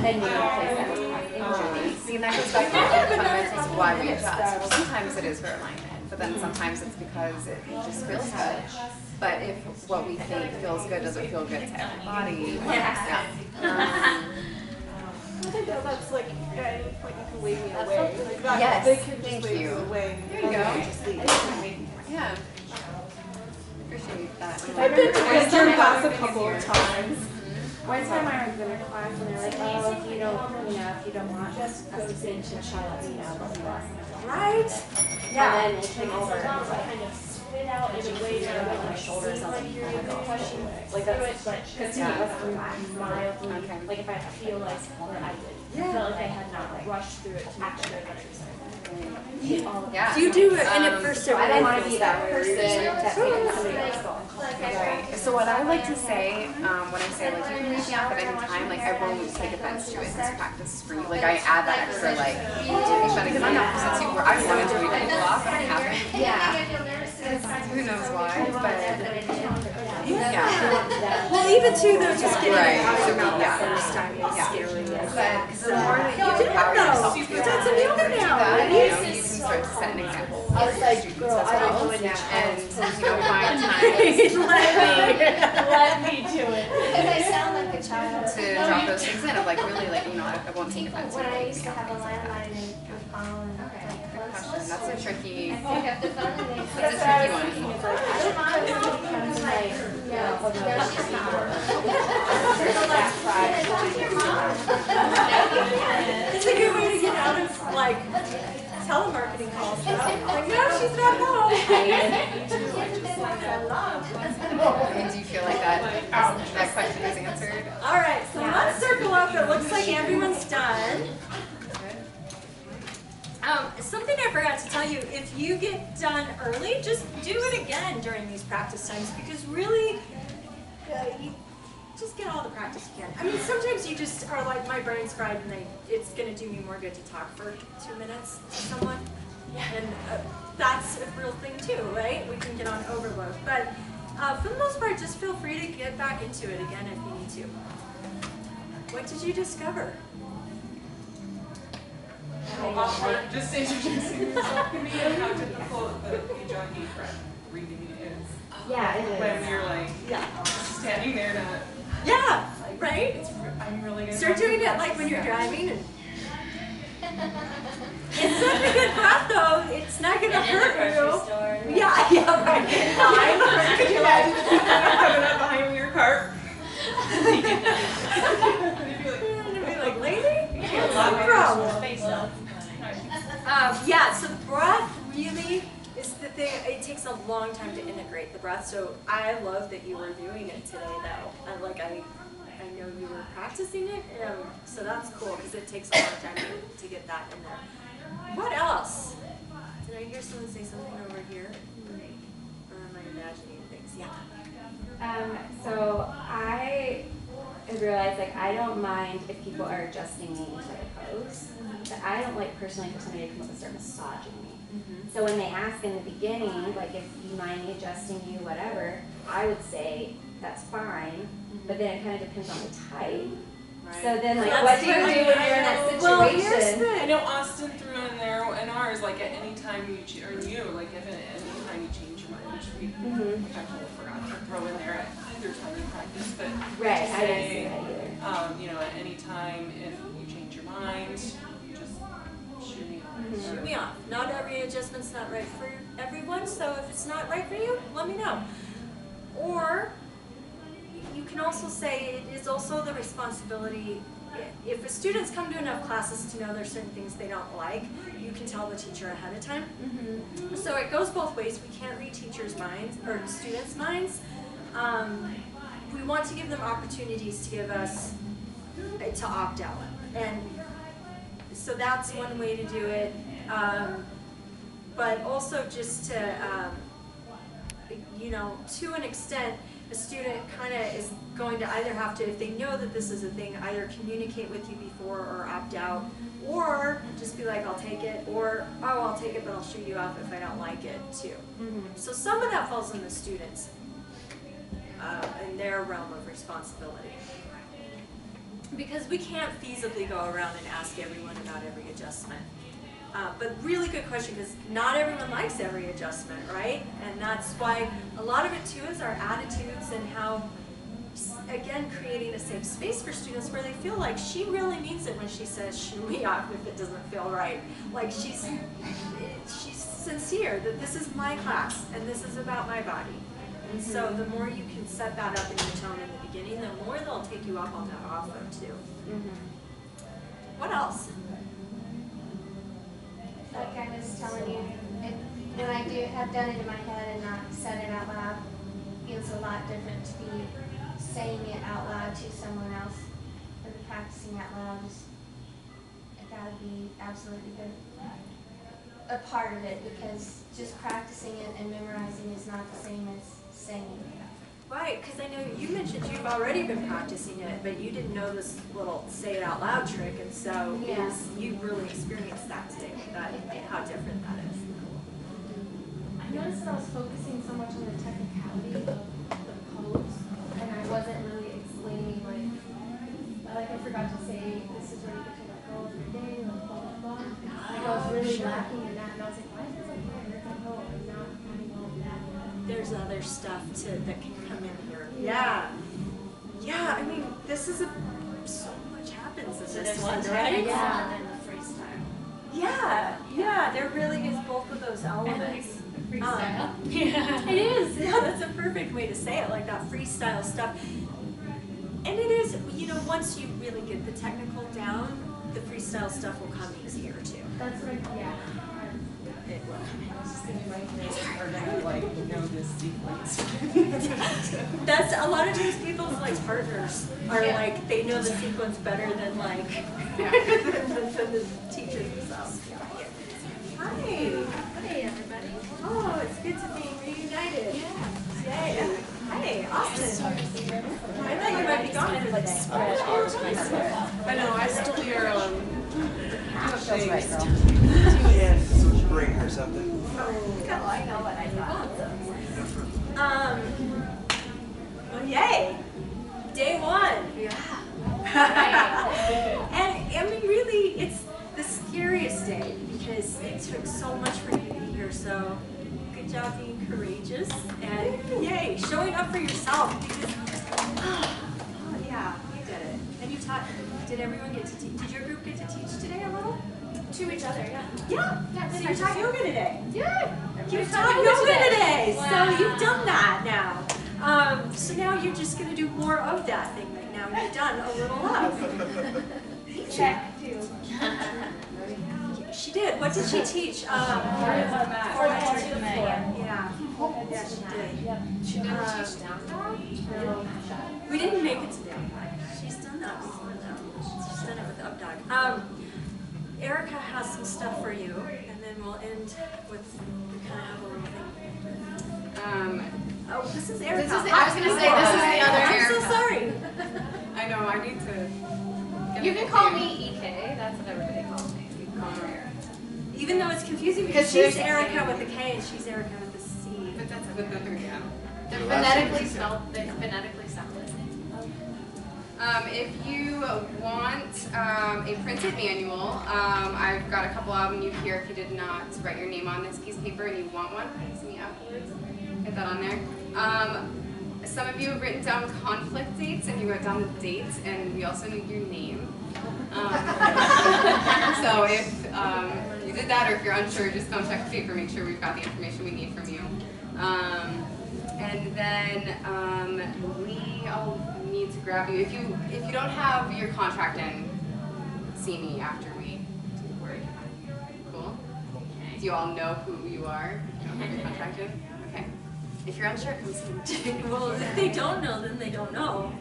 then you replace that with injury. see, and that goes back to the fundamentals of why we adjust. Well, sometimes it is for alignment, but then sometimes it's because it just feels good. But if what we think feels good doesn't feel good to everybody, I think that's like at any point you can wave me away. Like that, yes, they can just thank wave you. me away. There you go. Just leave. Yeah. Appreciate that. I've been to Western class a couple of times. One time I was in a class and they're like, oh, if you don't want us to sing to let me know, but we lost. Right? Yeah. And then it came over and was like, kind of spit out in a way that like my shoulders, I was like, oh my gosh. Like that's, because to me it was mildly, like if I feel like what I did. I felt like I had not like rushed through it to make sure that it was yeah. Do you do it in a first so I don't want to be that person that taking somebody else's fault. Right. So what I like to say, when I say like you can reach me off at any time, like I won't take offense to it. This practice is free. Like I add that extra like to be funny because I'm not a person where I wanted to read people off and I haven't. Yeah. Who knows why? But yeah. Well, even too, though, just getting Right. it out of your mouth Yeah. the first time is scary. But the more that you empower yourself to do You've done some yoga now. that, you can start to set an example for your students as well. And find time Let me do it. Because I sound like a child. to drop those things in of like really like I won't take offense to When I it. used to have a landline in Colin. Good question. That's a tricky. I pick up the phone and they That's a tricky one. I don't mind when it comes like, It's a good way to get out of, like, telemarketing calls. Like, no, she's not home. And do you feel like that question is answered? All right, so let's circle up. It looks like everyone's done. Something I forgot to tell you, if you get done early, just do it again during these practice times because really, you just get all the practice you can. I mean, sometimes you just are like, my brain's fried and it's going to do me more good to talk for 2 minutes to someone. And that's a real thing too, right? We can get on overload. But for the most part, just feel free to get back into it again if you need to. What did you discover? Just introducing yourself to me and how difficult the page on reading is. yeah, it is. When you're like standing there to. Yeah, right? I'm really gonna Start doing it like when you're driving. And it's such a good breath though. It's not going to hurt you. Yeah, right. Could you imagine the people that are coming up behind me in your car? Be like, lady? No problem. Yeah, so the breath really is the thing. It takes a long time to integrate the breath. So I love that you were doing it today, though. I know you were practicing it, so that's cool because it takes a long time to get that in there. What else? Did I hear someone say something over here? Or am I imagining things? Yeah. So I realized like I don't mind if people are adjusting me into the pose, but I don't like personally for somebody to come up and start massaging me. So when they ask in the beginning, like if you mind me adjusting you, whatever, I would say that's fine, but then it kind of depends on the type. Right. So then like Well, what do you do when you're in that situation? Well, here's the I know Austin threw in there and ours, like at any time you, like if at any time you change your mind, which we I totally forgot to throw in there at either time you practice, but Right, to I didn't say, see that either. at any time if you change your mind, just shoot me off. shoot me off. Not every adjustment's not right for everyone, so if it's not right for you, let me know. Or you can also say it is also the responsibility, if the students come to enough classes to know there's certain things they don't like, you can tell the teacher ahead of time. So it goes both ways. We can't read teachers' minds, or students' minds. We want to give them opportunities to give us, to opt out. And So that's one way to do it. But also just to, you know, to an extent, a student kind of is going to either have to, if they know that this is a thing, either communicate with you before or opt out, or just be like, I'll take it, or, oh, I'll take it, but I'll shoot you off if I don't like it, too. So some of that falls on the students in their realm of responsibility. Because we can't feasibly go around and ask everyone about every adjustment. But really good question, because not everyone likes every adjustment, right? And that's why a lot of it too is our attitudes and how, again, creating a safe space for students where they feel like she really means it when she says shoot me off if it doesn't feel right. Like she's sincere that this is my class and this is about my body. And so the more you can set that up in your tone in the beginning, the more they'll take you up on that offer too. What else? Like I was telling you, when I have done it in my head and not said it out loud, it feels a lot different to be saying it out loud to someone else. But the practicing out loud is gotta be absolutely good. A part of it, because just practicing it and memorizing is not the same as saying it. Right, because I know you mentioned you've already been practicing it, but you didn't know this little say it out loud trick, and so you really experienced that today, how different that is. I noticed that I was focusing so much on the technicality of the pose, and I wasn't really explaining, like I forgot to say, this is where you can let go of your day, like blah, blah, blah. Like I was really lacking in that, and I was like, why is this like let go? I'm not having all of that. There's other stuff that can come in here. Yeah. Yeah, I mean, this is so much happens in this one, right? Yeah, and then the freestyle. Yeah, there really is both of those elements. Freestyle. Yeah. It is. Yeah, that's a perfect way to say it, like that freestyle stuff. And it is, you know, once you really get the technical down, the freestyle stuff will come easier too. That's right, yeah. It will. Are gonna like know this sequence. That's a lot of times people's like partners are like they know the sequence better than like than the teachers themselves. Hi. Hi everybody. Oh, it's good to be reunited. Yeah. Yay. Hey, Austin. I thought you might be gone for the day. I know, I stole your Feels right, girl. Yes, bring her something. Oh, I know what I thought. Well, yay. Day one. Yeah. And I mean, really, it's the scariest day because it took so much for you to be here. So good job being courageous and yay, showing up for yourself because, yeah, you did it. And you taught, did everyone get to teach? Did your group get to teach today a little? To each other, yeah. Yeah. So you taught yoga today? Yeah. You taught yoga today. So you've done that now. So now you're just going to do more of that thing right now. You've done a little of. Check, too. She did. What did she teach? Format. Yeah. Yeah, she did. She didn't teach down dog? No. We didn't make it today. She's done that before, though. She's done it with Up Dog. Erica has some stuff for you, and then we'll end with we kind of have a little thing. Oh, this is Erica. I was going to say, this is the other I'm Erica. so sorry. I know, I need to. You can call me EK, that's what everybody calls me. You can call me Erica. Even though it's confusing because she's Erica with a K and she's Erica with a C. But that's a good yeah. They're phonetically spelled the same. If you want a printed manual, I've got a couple of them here. If you did not write your name on this piece of paper and you want one, see me afterwards. Get that on there. Some of you have written down conflict dates, and you wrote down the dates, and we also need your name. So if you did that, or if you're unsure, just don't check the paper. Make sure we've got the information we need from you. And then I'll need to grab you. If you don't have your contract in, see me after we do the work. Cool? Do you all know who you are? You don't have your contract in? Okay. If you're unsure, come see me. Well, if they don't know, then they don't know.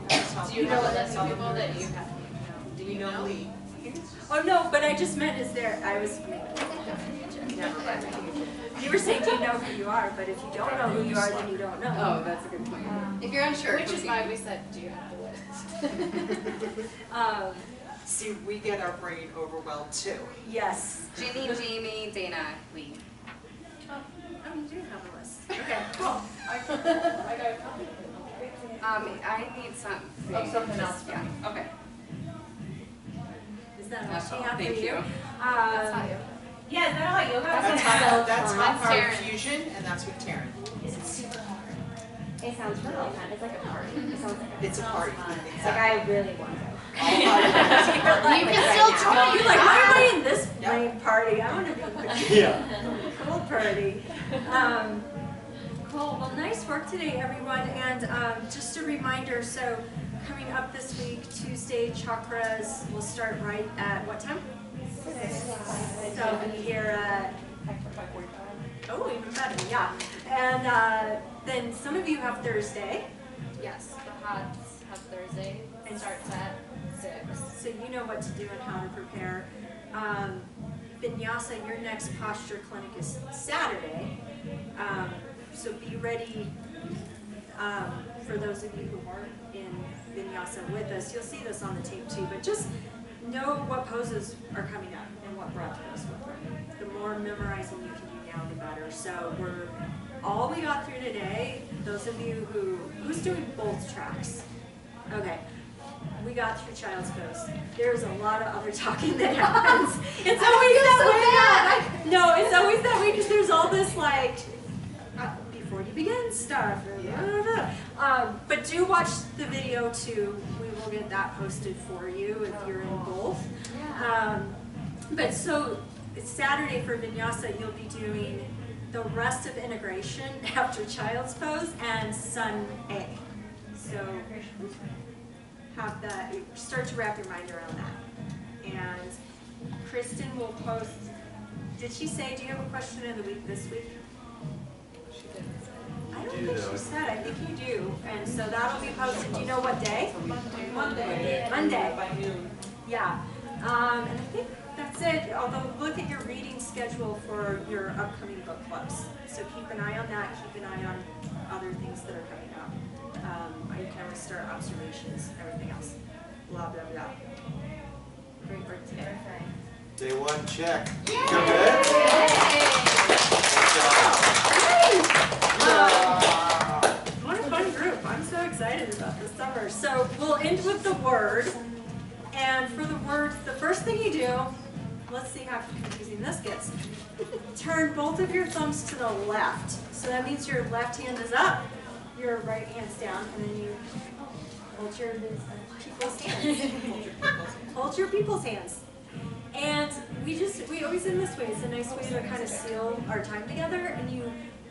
Do you know a list of people that you have? Do you know Lee? Oh, no, but I just meant is there, I was, never mind. You were saying, do you know who you are? But if you don't know who you are, then you don't know. Oh, that's a good point. If you're unsure, Which is why we said, do you have the list? See, we get our brain overwhelmed too. Yes. Ginny, Jamie, Dana, Lee. Oh, you do have a list. Okay, cool. I got a copy. I need some. Something else. Yeah. Okay. Is that That's all all. she have for Thank you? you. That's how you. Yeah, is that how yoga? That's hot power Taryn. fusion, and that's with Taryn. Is it super hard? It sounds really fun. It's like a party. It sounds like It's a party. It's like I really want to go. You can still join. You're like, why am I in this Yep. lame party? I want to be in the Yeah. cool party. Cool. Well, nice work today, everyone. And just a reminder, so coming up this week, Tuesday, chakras will start right at what time? 6. So be here at, oh, even better, yeah. And then some of you have Thursday. Yes, the HOTS have Thursday. It starts at 6. So you know what to do and how to prepare. Vinyasa, your next posture clinic is Saturday. So be ready for those of you who weren't in Vinyasa with us. You'll see this on the tape too, but just know what poses are coming up and what breath goes with them. The more memorizing you can do now, the better. So we're all we got through today. Those of you who's doing both tracks. Okay. We got through child's pose. There's a lot of other talking that happens. It's always that way. No, it's always that way because there's all this like before you begin stuff. But do watch the video too. We will get that posted for you if you're in both. But so it's Saturday for Vinyasa, you'll be doing the rest of integration after child's pose and Sun A. So have that, start to wrap your mind around that. And Kristen will post, did she say, do you have a question of the week this week? I don't think she said, I think you do. And so that'll be posted, do you know what day? Monday. Monday. By noon. Yeah. And I think that's it, although look at your reading schedule for your upcoming book clubs. So keep an eye on that, keep an eye on other things that are coming up. You can always start observations, everything else. Blah, blah, blah. Great work today. Day 1 check. You good? What a fun group. I'm so excited about this summer. So we'll end with the word. And for the word, the first thing you do, let's see how confusing this gets. Turn both of your thumbs to the left. So that means your left hand is up, your right hand's down, and then you hold your people's hands. Hold your people's hands. And we always end this way. It's a nice way to kind of seal our time together. And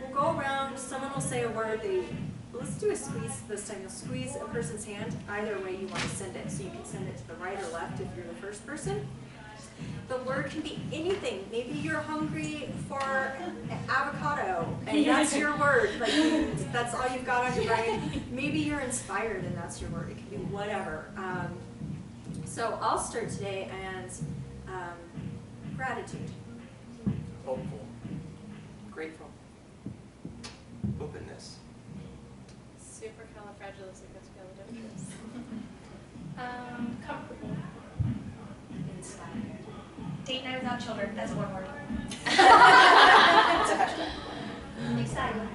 we'll go around, someone will say a word, let's do a squeeze this time. You'll squeeze a person's hand, either way you want to send it. So you can send it to the right or left if you're the first person. The word can be anything. Maybe you're hungry for avocado, and that's your word. Like that's all you've got on your brain. Maybe you're inspired, and that's your word. It can be whatever. So I'll start today, and gratitude. Hopeful. Grateful. Openness. Supercalifragilisticexpialidocious. Comfortable. Inspired. Date night without children, that's one word. It's a hashtag. Excited.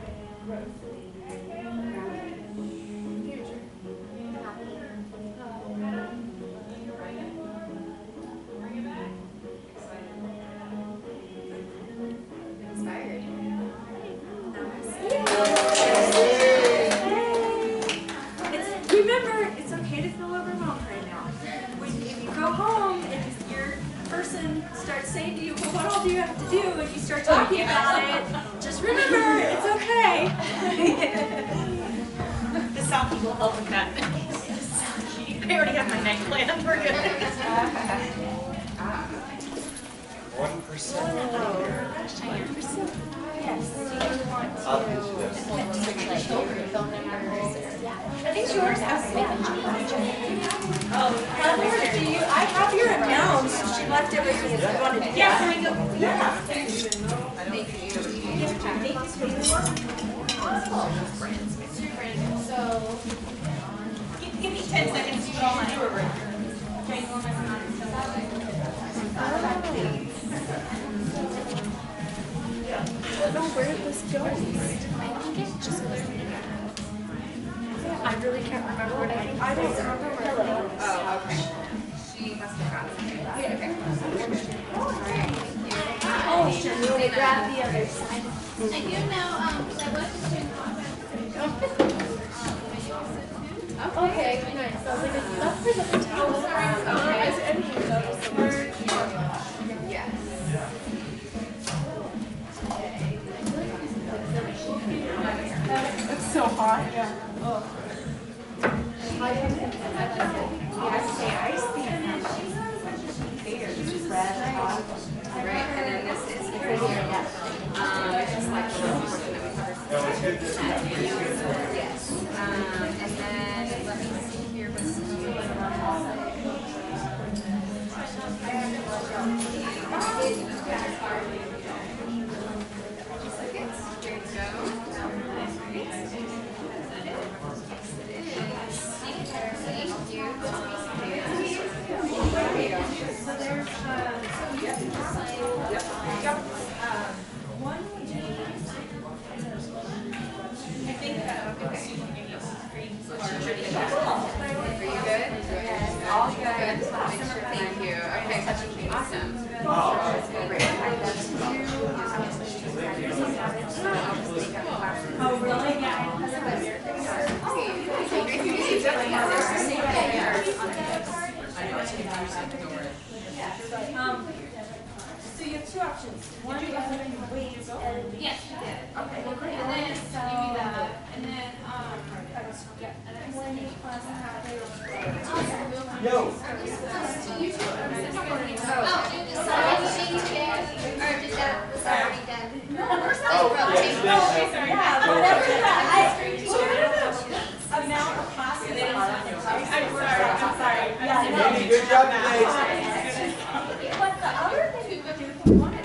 Inspired. Remember, it's okay to feel overwhelmed right now. If you go home and your person starts saying to you, well, what all do you have to do? And you start talking about it, just remember, it's okay. The sound people help with that. I already have my neck planned, we're good. 1%. Yes. I'll do this. I think yours has to make a Oh, Heather, I have your accounts. left everything as you wanted to do. Yeah, can I go? Yeah. So, Give me 10 seconds to draw my. Okay, you want my No, where did this go? I really can't remember what I don't remember where it was. Oh, okay. She must have gotten it. Okay. oh, sure, you want to grab the other side. I do know, because I was just doing okay, nice. So I was like, that's for the towel. Okay. Is any of those work? Yes. It's so hot. Yeah. Right, and then this is for here. It's just like the little portion that we covered. Yes. And then let me see here what's all good. Thank you. Okay, awesome. Oh, really? So you have two options. One is wait and Yes, you did. okay. And then you do that, and then, When you class have Yo. Oh, dude, the Saturday or did that, was that already done? Oh, yeah. Yeah, whatever that. Amount of classes. I'm sorry. Yeah, no. Good job today. But the other thing you could do if you wanted